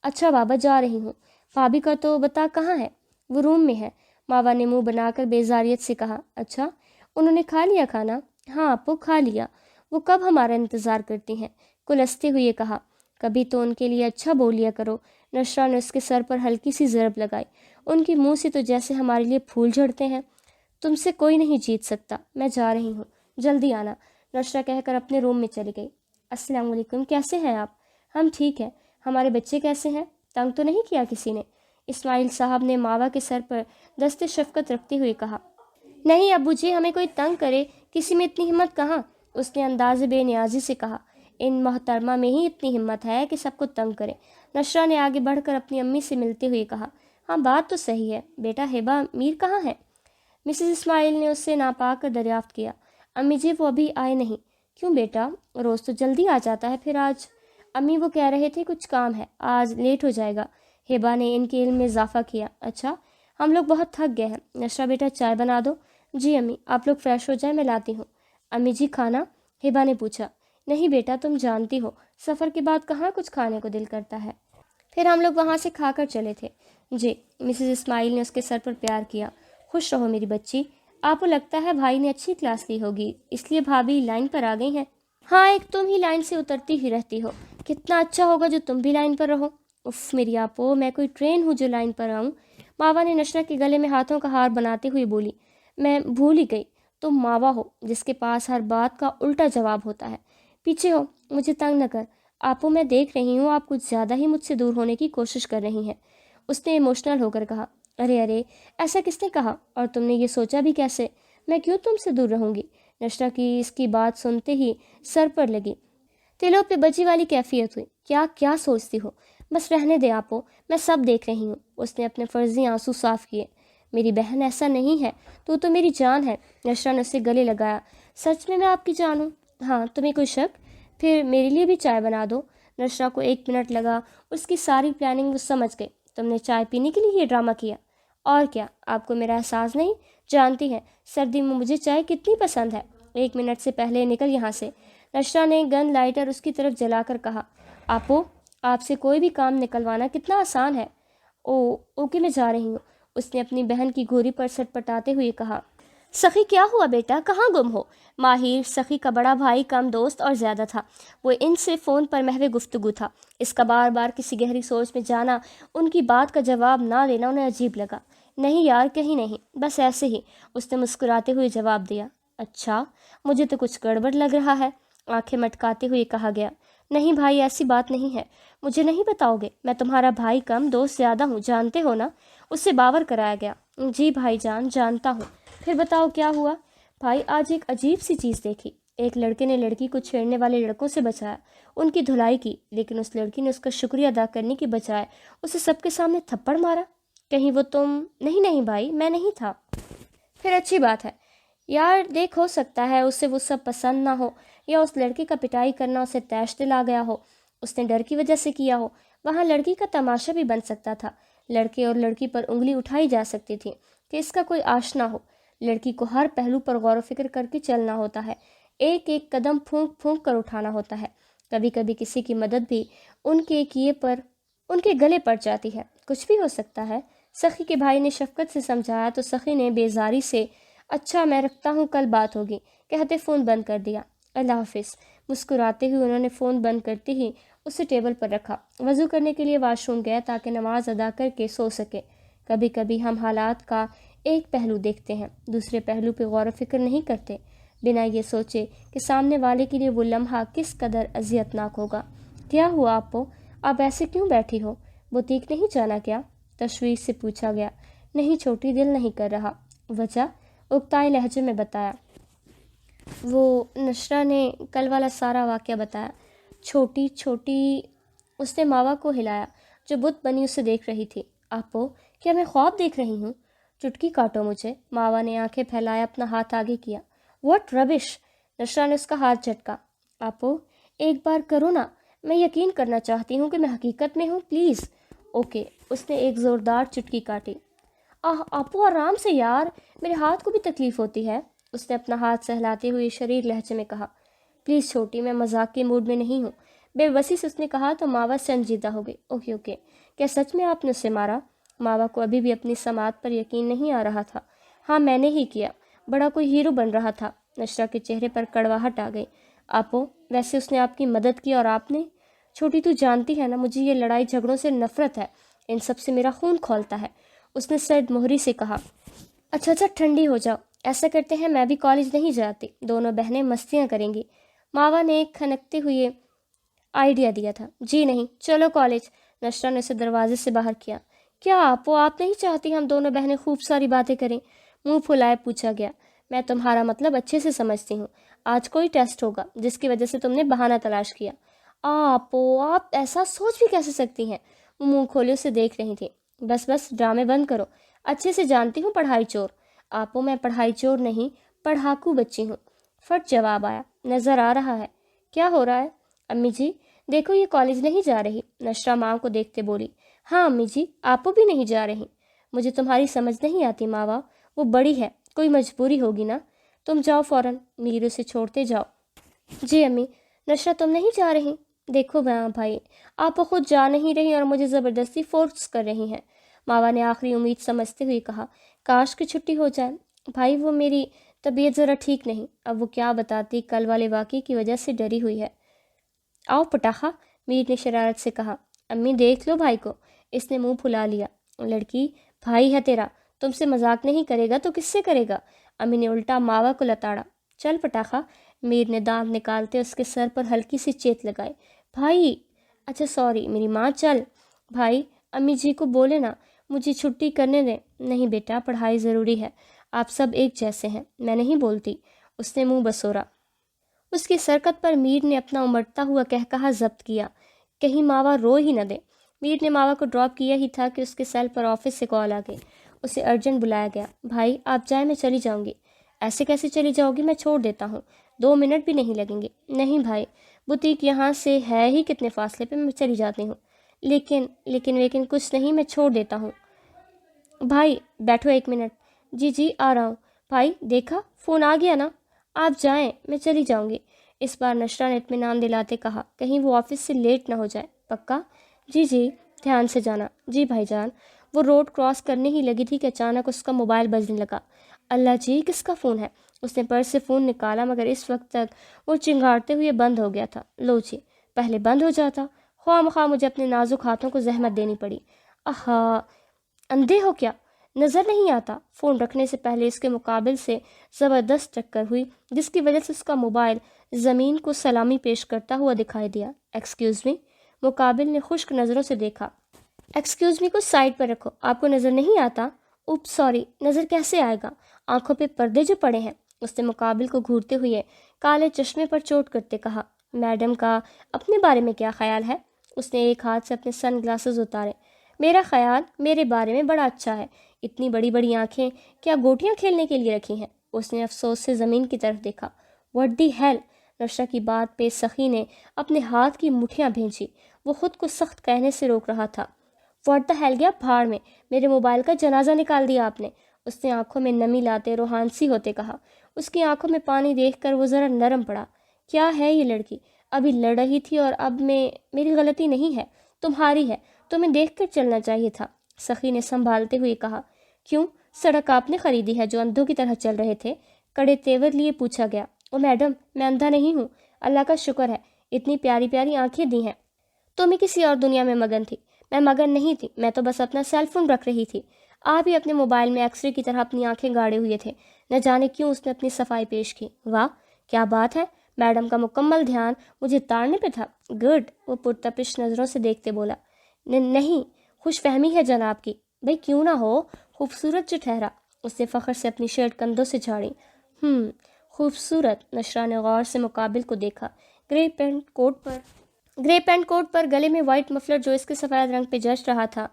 اچھا بابا جا رہی ہوں۔ بھابھی کا تو بتا کہاں ہے؟ وہ روم میں ہے، ماوا نے منہ بنا کر بیزاریت سے کہا۔ اچھا انہوں نے کھا لیا کھانا؟ ہاں اپو کھا لیا۔ وہ کب ہمارا انتظار کرتی ہیں؟ کلستے ہوئے کہا۔ کبھی تو ان کے لیے اچھا بول لیا کرو۔ نشرہ نے اس کے سر پر ہلکی سی ضرب لگائی۔ ان کے منہ سے تو جیسے ہمارے لیے پھول جھڑتے ہیں۔ تم سے کوئی نہیں جیت سکتا، میں جا رہی ہوں، جلدی آنا، نشرہ کہہ کر اپنے روم میں چلی گئی۔ السلام علیکم، کیسے ہیں آپ؟ ہم ٹھیک ہیں، ہمارے بچے کیسے ہیں؟ تنگ تو نہیں کیا کسی نے؟ اسماعیل صاحب نے ماوا کے سر پر دست شفقت رکھتے ہوئے کہا۔ نہیں ابو جی، ہمیں کوئی تنگ کرے کسی میں اتنی ہمت کہاں، اس نے انداز بے نیازی سے کہا۔ ان محترمہ میں ہی اتنی ہمت ہے کہ سب کو تنگ کرے، نشرہ نے آگے بڑھ کر اپنی امی سے ملتے ہوئے کہا۔ ہاں بات تو صحیح ہے، بیٹا ہبہ میر کہاں ہے؟ مسز اسماعیل نے اس سے ناپا کر دریافت کیا۔ امی جی وہ ابھی آئے نہیں۔ کیوں بیٹا، روز تو جلدی آ جاتا ہے، پھر آج؟ امی وہ کہہ رہے تھے کچھ کام ہے، آج لیٹ ہو جائے گا۔ ہبہ نے ان کے علم میں اضافہ کیا۔ اچھا ہم لوگ بہت تھک گئے ہیں، نشرہ بیٹا چائے بنا دو۔ جی امی، آپ لوگ فریش ہو جائیں، میں لاتی ہوں۔ امی جی کھانا؟ ہبہ نے پوچھا۔ نہیں بیٹا، تم جانتی ہو سفر کے بعد کہاں کچھ کھانے کو دل کرتا ہے، پھر ہم لوگ وہاں سے کھا کر چلے تھے۔ جی، مسز اسماعیل نے اس کے سر پر پیار کیا۔ خوش رہو میری بچی، آپ کو لگتا ہے بھائی نے اچھی کلاس لی ہوگی اس لیے بھابھی لائن پر آ گئی ہیں۔ ہاں ایک تم ہی لائن سے اترتی ہی رہتی ہو، کتنا اچھا ہوگا جو تم بھی لائن پر رہو۔ اف میری آپو، میں کوئی ٹرین ہوں جو لائن پر آؤں؟ ماوا نے نشرہ کے گلے میں ہاتھوں کا ہار بناتے ہوئے بولی۔ میں بھول ہی گئی، تم ماوا ہو جس کے پاس ہر بات کا الٹا جواب ہوتا ہے۔ پیچھے ہو، مجھے تنگ نہ کر۔ آپو میں دیکھ رہی ہوں آپ کچھ زیادہ ہی مجھ سے دور ہونے کی کوشش کر رہی ہیں، اس نے ایموشنل ہو کر کہا۔ ارے ارے، ایسا کس نے کہا، اور تم نے یہ سوچا بھی کیسے؟ میں کیوں تم سے دور رہوں گی؟ نشرہ کی اس کی بات سنتے ہی سر پر لگی، دلوں پہ بجی والی کیفیت ہوئی۔ کیا سوچتی ہو؟ بس رہنے دے آپو، میں سب دیکھ رہی ہوں۔ اس نے اپنے فرضی آنسو صاف کیے۔ میری بہن ایسا نہیں ہے، تو میری جان ہے۔ نشرہ نے اسے گلے لگایا۔ سچ میں آپ کی جان ہوں؟ ہاں، تمہیں کوئی شک؟ پھر میرے لیے بھی چائے بنا دو۔ نشرہ کو 1 منٹ لگا، اس کی ساری پلاننگ وہ سمجھ گئی۔ تم نے چائے پینے کے لیے یہ ڈرامہ کیا؟ اور کیا، آپ کو میرا احساس نہیں؟ جانتی ہیں سردی میں مجھے چائے کتنی پسند ہے۔ 1 منٹ سے پہلے نکل یہاں سے، نشرہ نے گن لائٹر اس کی طرف جلا کر کہا۔ آپو، آپ سے کوئی بھی کام نکلوانا کتنا آسان ہے۔ اوکے میں جا رہی ہوں، اس نے اپنی بہن کی گھوری پر سٹ پٹاتے ہوئے کہا۔ سخی کیا ہوا بیٹا، کہاں گم ہو؟ ماہر سخی کا بڑا بھائی کم دوست اور زیادہ تھا، وہ ان سے فون پر محو گفتگو تھا۔ اس کا بار بار کسی گہری سوچ میں جانا، ان کی بات کا جواب نہ دینا انہیں عجیب لگا۔ نہیں یار کہیں نہیں، بس ایسے ہی، اس نے مسکراتے ہوئے جواب دیا۔ اچھا، مجھے تو کچھ گڑبڑ لگ رہا ہے، آنکھیں مٹکاتے ہوئے کہا گیا۔ نہیں بھائی ایسی بات نہیں ہے، مجھے نہیں بتاؤ گے؟ میں تمہارا بھائی کم دوست زیادہ ہوں، جانتے ہو نا؟ اس سے باور کرایا گیا۔ جی بھائی جان جانتا ہوں۔ پھر بتاؤ کیا ہوا؟ بھائی آج ایک عجیب سی چیز دیکھی، ایک لڑکے نے لڑکی کو چھیڑنے والے لڑکوں سے بچایا، ان کی دھلائی کی، لیکن اس لڑکی نے اس کا شکریہ ادا کرنے کی بجائے اسے سب کے سامنے تھپڑ مارا۔ کہیں وہ تم؟ نہیں بھائی، میں نہیں تھا۔ پھر اچھی بات ہے یار، دیکھ ہو سکتا ہے اسے وہ سب پسند نہ ہو، یا اس لڑکی کا پٹائی کرنا اسے تیش دلا گیا ہو، اس نے ڈر کی وجہ سے کیا ہو۔ وہاں لڑکی کا تماشا بھی بن سکتا تھا، لڑکے اور لڑکی پر انگلی اٹھائی جا سکتی تھی کہ اس کا کوئی آشنا ہو۔ لڑکی کو ہر پہلو پر غور و فکر کر کے چلنا ہوتا ہے، ایک ایک قدم پھونک پھونک کر اٹھانا ہوتا ہے۔ کبھی کبھی کسی کی مدد بھی ان کے گلے پڑ جاتی ہے، کچھ بھی ہو سکتا ہے۔ سخی کے بھائی نے شفقت سے سمجھایا تو سخی نے بیزاری سے اچھا میں رکھتا ہوں، کل بات ہوگی کہتے فون بند کر دیا۔ اللہ حافظ۔ مسکراتے ہوئے انہوں نے فون بند کرتے ہی اسے ٹیبل پر رکھا، وضو کرنے کے لیے واش روم گیا تاکہ نماز ادا کر کے سو سکے۔ کبھی کبھی ہم حالات کا ایک پہلو دیکھتے ہیں، دوسرے پہلو پہ غور و فکر نہیں کرتے، بنا یہ سوچے کہ سامنے والے کے لیے وہ لمحہ کس قدر اذیت ناک ہوگا۔ کیا ہوا آپو، آپ ایسے کیوں بیٹھی ہو؟ بوتیک نہیں جانا کیا؟ تشویش سے پوچھا گیا۔ نہیں چھوٹی، دل نہیں کر رہا۔ وجہ؟ اکتائے لہجے میں بتایا۔ وہ نشرہ نے کل والا سارا واقعہ بتایا۔ چھوٹی اس نے ماوا کو ہلایا جو بت بنی اسے دیکھ رہی تھی۔ آپو، کیا میں خواب دیکھ رہی ہوں؟ چٹکی کاٹو مجھے۔ ماوا نے آنکھیں پھیلائے اپنا ہاتھ آگے کیا۔ واٹ ربش! نشرہ نے اس کا ہاتھ جھٹکا۔ آپو ایک بار کرو نا، میں یقین کرنا چاہتی ہوں کہ میں حقیقت میں ہوں، پلیز۔ اوکے، اس نے ایک زوردار چٹکی کاٹی۔ آپو آرام سے یار، میرے ہاتھ کو بھی تکلیف ہوتی ہے، اس نے اپنا ہاتھ سہلاتے ہوئے شریر لہجے میں کہا۔ پلیز چھوٹی، میں مذاق کے موڈ میں نہیں ہوں، بے بسی سے اس نے کہا تو ماوا سنجیدہ ہو گئی۔ اوکے اوکے، کیا سچ میں آپ نے اسے مارا؟ ماوا کو ابھی بھی اپنی سماعت پر یقین نہیں آ رہا تھا۔ ہاں میں نے ہی کیا، بڑا کوئی ہیرو بن رہا تھا۔ نشرہ کے چہرے پر کڑواہٹ آ گئی۔ آپو، ویسے اس نے آپ کی مدد کی اور آپ نے؟ چھوٹی تو جانتی ہے نا، مجھے یہ لڑائی جھگڑوں سے نفرت ہے، ان سب سے میرا خون کھولتا ہے۔ اس نے سرد مہری سے کہا۔ اچھا اچھا، ٹھنڈی ہو جاؤ، ایسا کرتے ہیں میں بھی کالج نہیں جاتی، دونوں بہنیں مستیاں کریں گی۔ ماوا نے ایک کھنکتے ہوئے آئیڈیا دیا تھا۔ جی نہیں، چلو کالج۔ نشرہ نے اسے دروازے سے باہر کیا۔ کیا آپ نہیں چاہتی ہم دونوں بہنیں خوب ساری باتیں کریں؟ منہ پھلائے پوچھا گیا۔ میں تمہارا مطلب اچھے سے سمجھتی ہوں۔ آج کوئی ٹیسٹ ہوگا جس کی وجہ سے تم نے بہانہ تلاش کیا۔ آپ ایسا سوچ بھی کیسے سکتی ہیں؟ وہ منہ کھولے اسے دیکھ رہی تھی۔ بس ڈرامے بند کرو، اچھے سے جانتی ہوں پڑھائی چور۔ میں پڑھائی چور نہیں، پڑھاکو بچی ہوں۔ فٹ جواب آیا۔ نظر آ رہا ہے۔ کیا ہو رہا ہے؟ امی جی دیکھو، یہ کالج نہیں جا رہی۔ نشرہ ماں کو دیکھتے بولی۔ ہاں امی جی، آپو بھی نہیں جا رہی۔ مجھے تمہاری سمجھ نہیں آتی ماوا، وہ بڑی ہے، کوئی مجبوری ہوگی نا۔ تم جاؤ فوراً، میر اسے چھوڑتے جاؤ۔ جی امی۔ نشرہ تم نہیں جا رہی؟ دیکھو بھائی، آپ خود جا نہیں رہی اور مجھے زبردستی فورس کر رہی ہیں۔ ماوا نے آخری امید سمجھتے ہوئے کہا۔ کاش کی چھٹی ہو جائے۔ بھائی وہ میری طبیعت ذرا ٹھیک نہیں، اب وہ کیا بتاتی، کل والے واقعے کی وجہ سے ڈری ہوئی ہے۔ آؤ پٹاخا، میر نے شرارت سے کہا۔ امی دیکھ لو بھائی کو، اس نے منہ پھلا لیا۔ لڑکی، بھائی ہے تیرا، تم سے مذاق نہیں کرے گا تو کس سے کرے گا؟ امی نے الٹا ماوا کو لتاڑا۔ چل پٹاخا، میر نے دانت نکالتے اس کے سر پر ہلکی سی چیت لگائی۔ بھائی، اچھا سوری میری ماں، چل۔ بھائی، امی جی کو بولے نا مجھے چھٹی کرنے دیں۔ نہیں بیٹا، پڑھائی ضروری ہے، آپ سب ایک جیسے ہیں، میں نہیں بولتی۔ اس نے منہ بسورا۔ اس کی سرکت پر میر نے اپنا امڑتا ہوا کہکہا ضبط کیا، کہیں ماوا رو ہی نہ دے۔ میر نے ماوا کو ڈراپ کیا ہی تھا کہ اس کے سیل پر آفس سے کال آ گئی۔ اسے ارجنٹ بلایا گیا۔ بھائی آپ جائیں، میں چلی جاؤں گی۔ ایسے کیسے چلی جاؤ گی؟ میں چھوڑ دیتا ہوں، 2 منٹ بھی نہیں لگیں گے۔ نہیں بھائی، بوتیک یہاں سے ہے ہی کتنے فاصلے پہ، میں چلی جاتی ہوں۔ لیکن کچھ نہیں، میں چھوڑ دیتا ہوں۔ بھائی بیٹھو 1 منٹ۔ جی آ رہا ہوں۔ بھائی دیکھا، فون آ گیا نا، آپ جائیں، میں چلی جاؤں گی۔ اس بار نشرہ نے اطمینان دلاتے کہا، کہیں وہ آفس سے لیٹ نہ ہو جائے۔ پکا؟ جی دھیان سے جانا۔ جی بھائی جان۔ وہ روڈ کراس کرنے ہی لگی تھی کہ اچانک اس کا موبائل بجنے لگا۔ اللہ جی، کس کا فون ہے؟ اس نے پرس سے فون نکالا، مگر اس وقت تک وہ چنگھاڑتے ہوئے بند ہو گیا تھا۔ لو جی، پہلے بند ہو جاتا، خواہ مخواہ مجھے اپنے نازک ہاتھوں کو زحمت دینی پڑی۔ اندھے ہو کیا؟ نظر نہیں آتا؟ فون رکھنے سے پہلے اس کے مقابل سے زبردست ٹکر ہوئی، جس کی وجہ سے اس کا موبائل زمین کو سلامی پیش کرتا ہوا دکھائی دیا۔ Excuse me? مقابل نے خشک نظروں سے دیکھا۔ ایکسکیوز می کو سائڈ پر رکھو، آپ کو نظر نہیں آتا؟ اوپ سوری، نظر کیسے آئے گا، آنکھوں پہ پردے جو پڑے ہیں۔ اس نے مقابل کو گھورتے ہوئے کالے چشمے پر چوٹ کرتے کہا۔ میڈم کا اپنے بارے میں کیا خیال ہے؟ اس نے ایک ہاتھ سے اپنے سن گلاسز اتارے۔ میرا خیال میرے بارے میں بڑا اچھا ہے، اتنی بڑی بڑی آنکھیں کیا گوٹیاں کھیلنے کے لیے رکھی ہیں؟ اس نے افسوس سے زمین کی طرف دیکھا۔ What the hell? نشرہ کی بات پہ سخی نے اپنے ہاتھ کی مٹھیاں بھینچی۔ وہ خود کو سخت کہنے سے روک رہا تھا۔ واٹ دا ہیل گیا بھاڑ میں، میرے موبائل کا جنازہ نکال دیا آپ نے۔ اس نے آنکھوں میں نمی لاتے روحانسی ہوتے کہا۔ اس کی آنکھوں میں پانی دیکھ کر وہ ذرا نرم پڑا۔ کیا ہے یہ لڑکی؟ ابھی لڑ رہی تھی اور اب میری غلطی نہیں ہے، تمہاری ہے، تمہیں دیکھ کر چلنا چاہیے تھا، سخی نے سنبھالتے ہوئے کہا۔ کیوں؟ سڑک آپ نے خریدی ہے جو اندھوں کی طرح چل رہے تھے؟ کڑے تیور لیے پوچھا گیا۔ او میڈم، میں اندھا نہیں ہوں، اللہ کا شکر ہے، اتنی پیاری پیاری آنکھیں دی ہیں۔ تمہیں کسی اور دنیا میں مگن تھی، میں مگن نہیں تھی، میں تو بس اپنا سیل فون رکھ رہی تھی۔ آپ ہی اپنے موبائل میں ایکس رے کی طرح اپنی آنکھیں گاڑے ہوئے تھے۔ نہ جانے کیوں اس نے اپنی صفائی پیش کی۔ واہ کیا بات ہے، میڈم کا مکمل دھیان مجھے تاڑنے پہ تھا۔ گڈ، وہ پرتپش نظروں سے دیکھتے بولا۔ نہیں، خوش فہمی ہے جناب کی۔ بھئی کیوں نہ ہو، خوبصورت جو ٹھہرا۔ اس نے فخر سے اپنی شرٹ کندھوں سے جھاڑی۔ خوبصورت۔ نشرہ نے غور سے مقابل کو دیکھا۔ گرے پینٹ کوٹ پر گلے میں وائٹ مفلر جو اس کے سفید رنگ پہ جچ رہا تھا،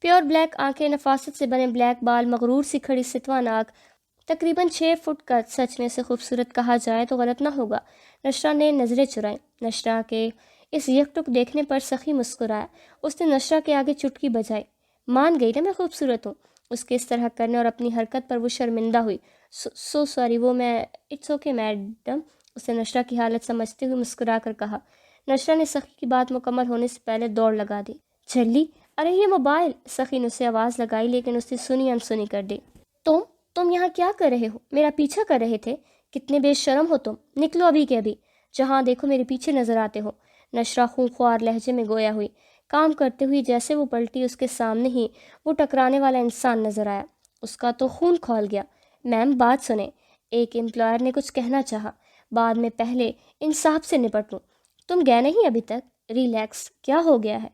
پیور بلیک آنکھیں، نفاست سے بنے بلیک بال، مغرور سی کھڑی ستواں ناک، تقریباً 6 فٹ کا، سچ میں سے خوبصورت کہا جائے تو غلط نہ ہوگا۔ نشرہ نے نظریں چرائیں۔ نشرہ کے اس یکٹک دیکھنے پر سخی مسکرایا۔ اس نے نشرہ کے آگے چٹکی بجائی۔ مان گئی نا میں خوبصورت ہوں؟ اس کے اس طرح کرنے اور اپنی حرکت پر وہ شرمندہ ہوئی۔ سوری، وہ میں اٹس اوکے میڈم، اس نے نشرہ کی حالت سمجھتے ہوئے مسکرا کر کہا۔ نشرہ نے سخی کی بات مکمل ہونے سے پہلے دوڑ لگا دی۔ جھلی، ارے یہ موبائل! سخی نے اسے آواز لگائی لیکن اس نے سنی انسنی کر دی۔ تم یہاں کیا کر رہے ہو؟ میرا پیچھا کر رہے تھے؟ کتنے بے شرم ہو تم! نکلو ابھی کے ابھی، جہاں دیکھو میرے پیچھے نظر آتے ہو۔ نشرہ خونخوار لہجے میں گویا ہوئی، کام کرتے ہوئی جیسے وہ پلٹی، اس کے سامنے ہی وہ ٹکرانے والا انسان نظر آیا۔ اس کا تو خون کھول گیا۔ میم بات سنیں، ایک امپلائر نے کچھ کہنا چاہا، بعد میں پہلے انصاف سے نپٹ لوں۔ تم گئے نہیں ابھی تک؟ ریلیکس، کیا ہو گیا ہے؟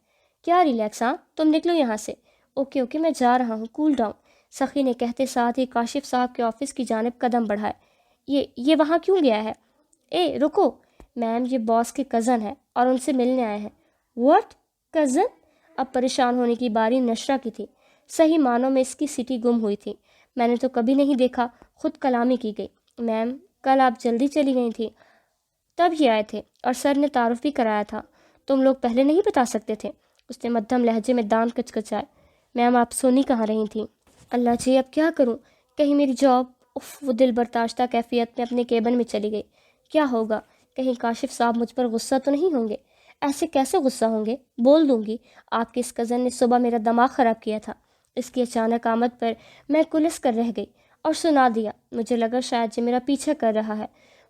کیا ریلیکس؟ ہاں تم نکلو یہاں سے۔ اوکے میں جا رہا ہوں، کول ڈاؤن، سخی نے کہتے ساتھ ہی کاشف صاحب کے آفس کی جانب قدم بڑھائے۔ یہ وہاں کیوں گیا ہے؟ اے رکو! میم یہ باس کے کزن ہے اور ان سے ملنے آئے ہیں۔ واٹ؟ کزن؟ اب پریشان ہونے کی باری نشرہ کی تھی۔ صحیح معنوں میں اس کی سٹی گم ہوئی تھی۔ میں نے تو کبھی نہیں دیکھا، خود کلامی کی گئی۔ میم کل آپ جلدی چلی گئی تھی، تب ہی آئے تھے اور سر نے تعارف بھی کرایا تھا۔ تم لوگ پہلے نہیں بتا سکتے تھے؟ اس نے مدھم لہجے میں دانت کچکچائے۔ میم آپ سونی کہاں رہی تھیں؟ اللہ جی اب کیا کروں، کہیں میری جاب! وہ دل برداشتہ کیفیت میں اپنے کیبن میں چلی گئی۔ کیا ہوگا، کہیں کاشف صاحب مجھ پر غصہ تو نہیں ہوں گے؟ ایسے کیسے غصہ ہوں گے؟ بول دوں گی، آپ کے اس کزن نے صبح میرا دماغ خراب کیا تھا۔ اس کی اچانک آمد پر میں کلس کر رہ گئی اور سنا دیا۔ مجھے لگا شاید یہ میرا پیچھا کر رہا ہے۔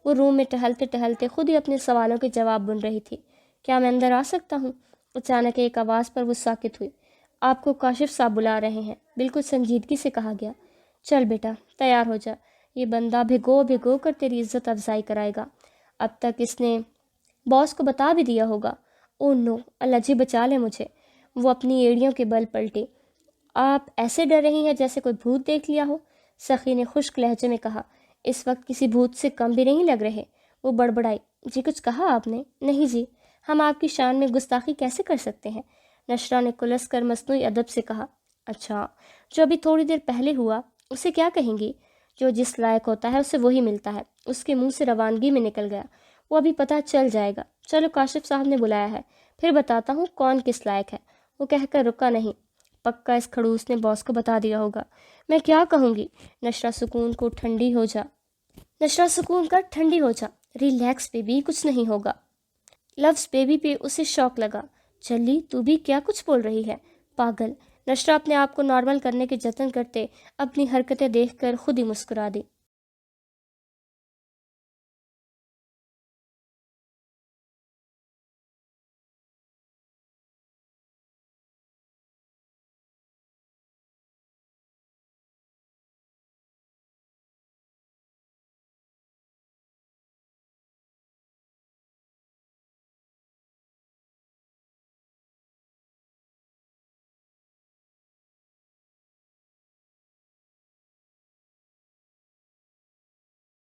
وہ روم میں ٹہلتے ٹہلتے خود ہی اپنے سوالوں کے جواب بن رہی تھی۔ کیا میں اندر آ سکتا ہوں؟ اچانک ایک آواز پر وہ ساکت ہوئی۔ آپ کو کاشف صاحب بلا رہے ہیں، بالکل سنجیدگی سے کہا گیا۔ چل بیٹا تیار ہو جا، یہ بندہ بھگو کر تیری عزت افزائی کرائے گا۔ اب تک اس نے باس کو بتا بھی دیا ہوگا۔ او نو، اللہ جی بچا لے مجھے۔ وہ اپنی ایڑیوں کے بل پلٹی۔ آپ ایسے ڈر رہی ہیں جیسے کوئی بھوت دیکھ لیا ہو، سخی نے خشک لہجے میں کہا۔ اس وقت کسی بھوت سے کم بھی نہیں لگ رہے۔ وہ بڑبڑائی۔ جی کچھ کہا آپ نے؟ نہیں جی، ہم آپ کی شان میں گستاخی کیسے کر سکتے ہیں؟ نشرہ نے کلس کر مصنوعی ادب سے کہا۔ اچھا، جو ابھی تھوڑی دیر پہلے ہوا اسے کیا کہیں گی؟ جو جس لائق ہوتا ہے اسے وہی ملتا ہے۔ اس کے منہ سے روانگی میں نکل گیا۔ وہ ابھی پتہ چل جائے گا۔ چلو کاشف صاحب نے بلایا ہے، پھر بتاتا ہوں کون کس لائق ہے۔ وہ کہہ کر رکا نہیں۔ پکا اس کھڑوس نے باس کو بتا دیا ہوگا۔ میں کیا کہوں گی؟ نشرہ سکون کر ٹھنڈی ہو جا۔ ریلیکس بیبی، کچھ نہیں ہوگا۔ لفظ بیبی پہ اسے شوق لگا۔ چلی تو بھی کیا کچھ بول رہی ہے؟ پاگل! نشرہ اپنے آپ کو نارمل کرنے کے جتن کرتے اپنی حرکتیں دیکھ کر خود ہی مسکرا دی۔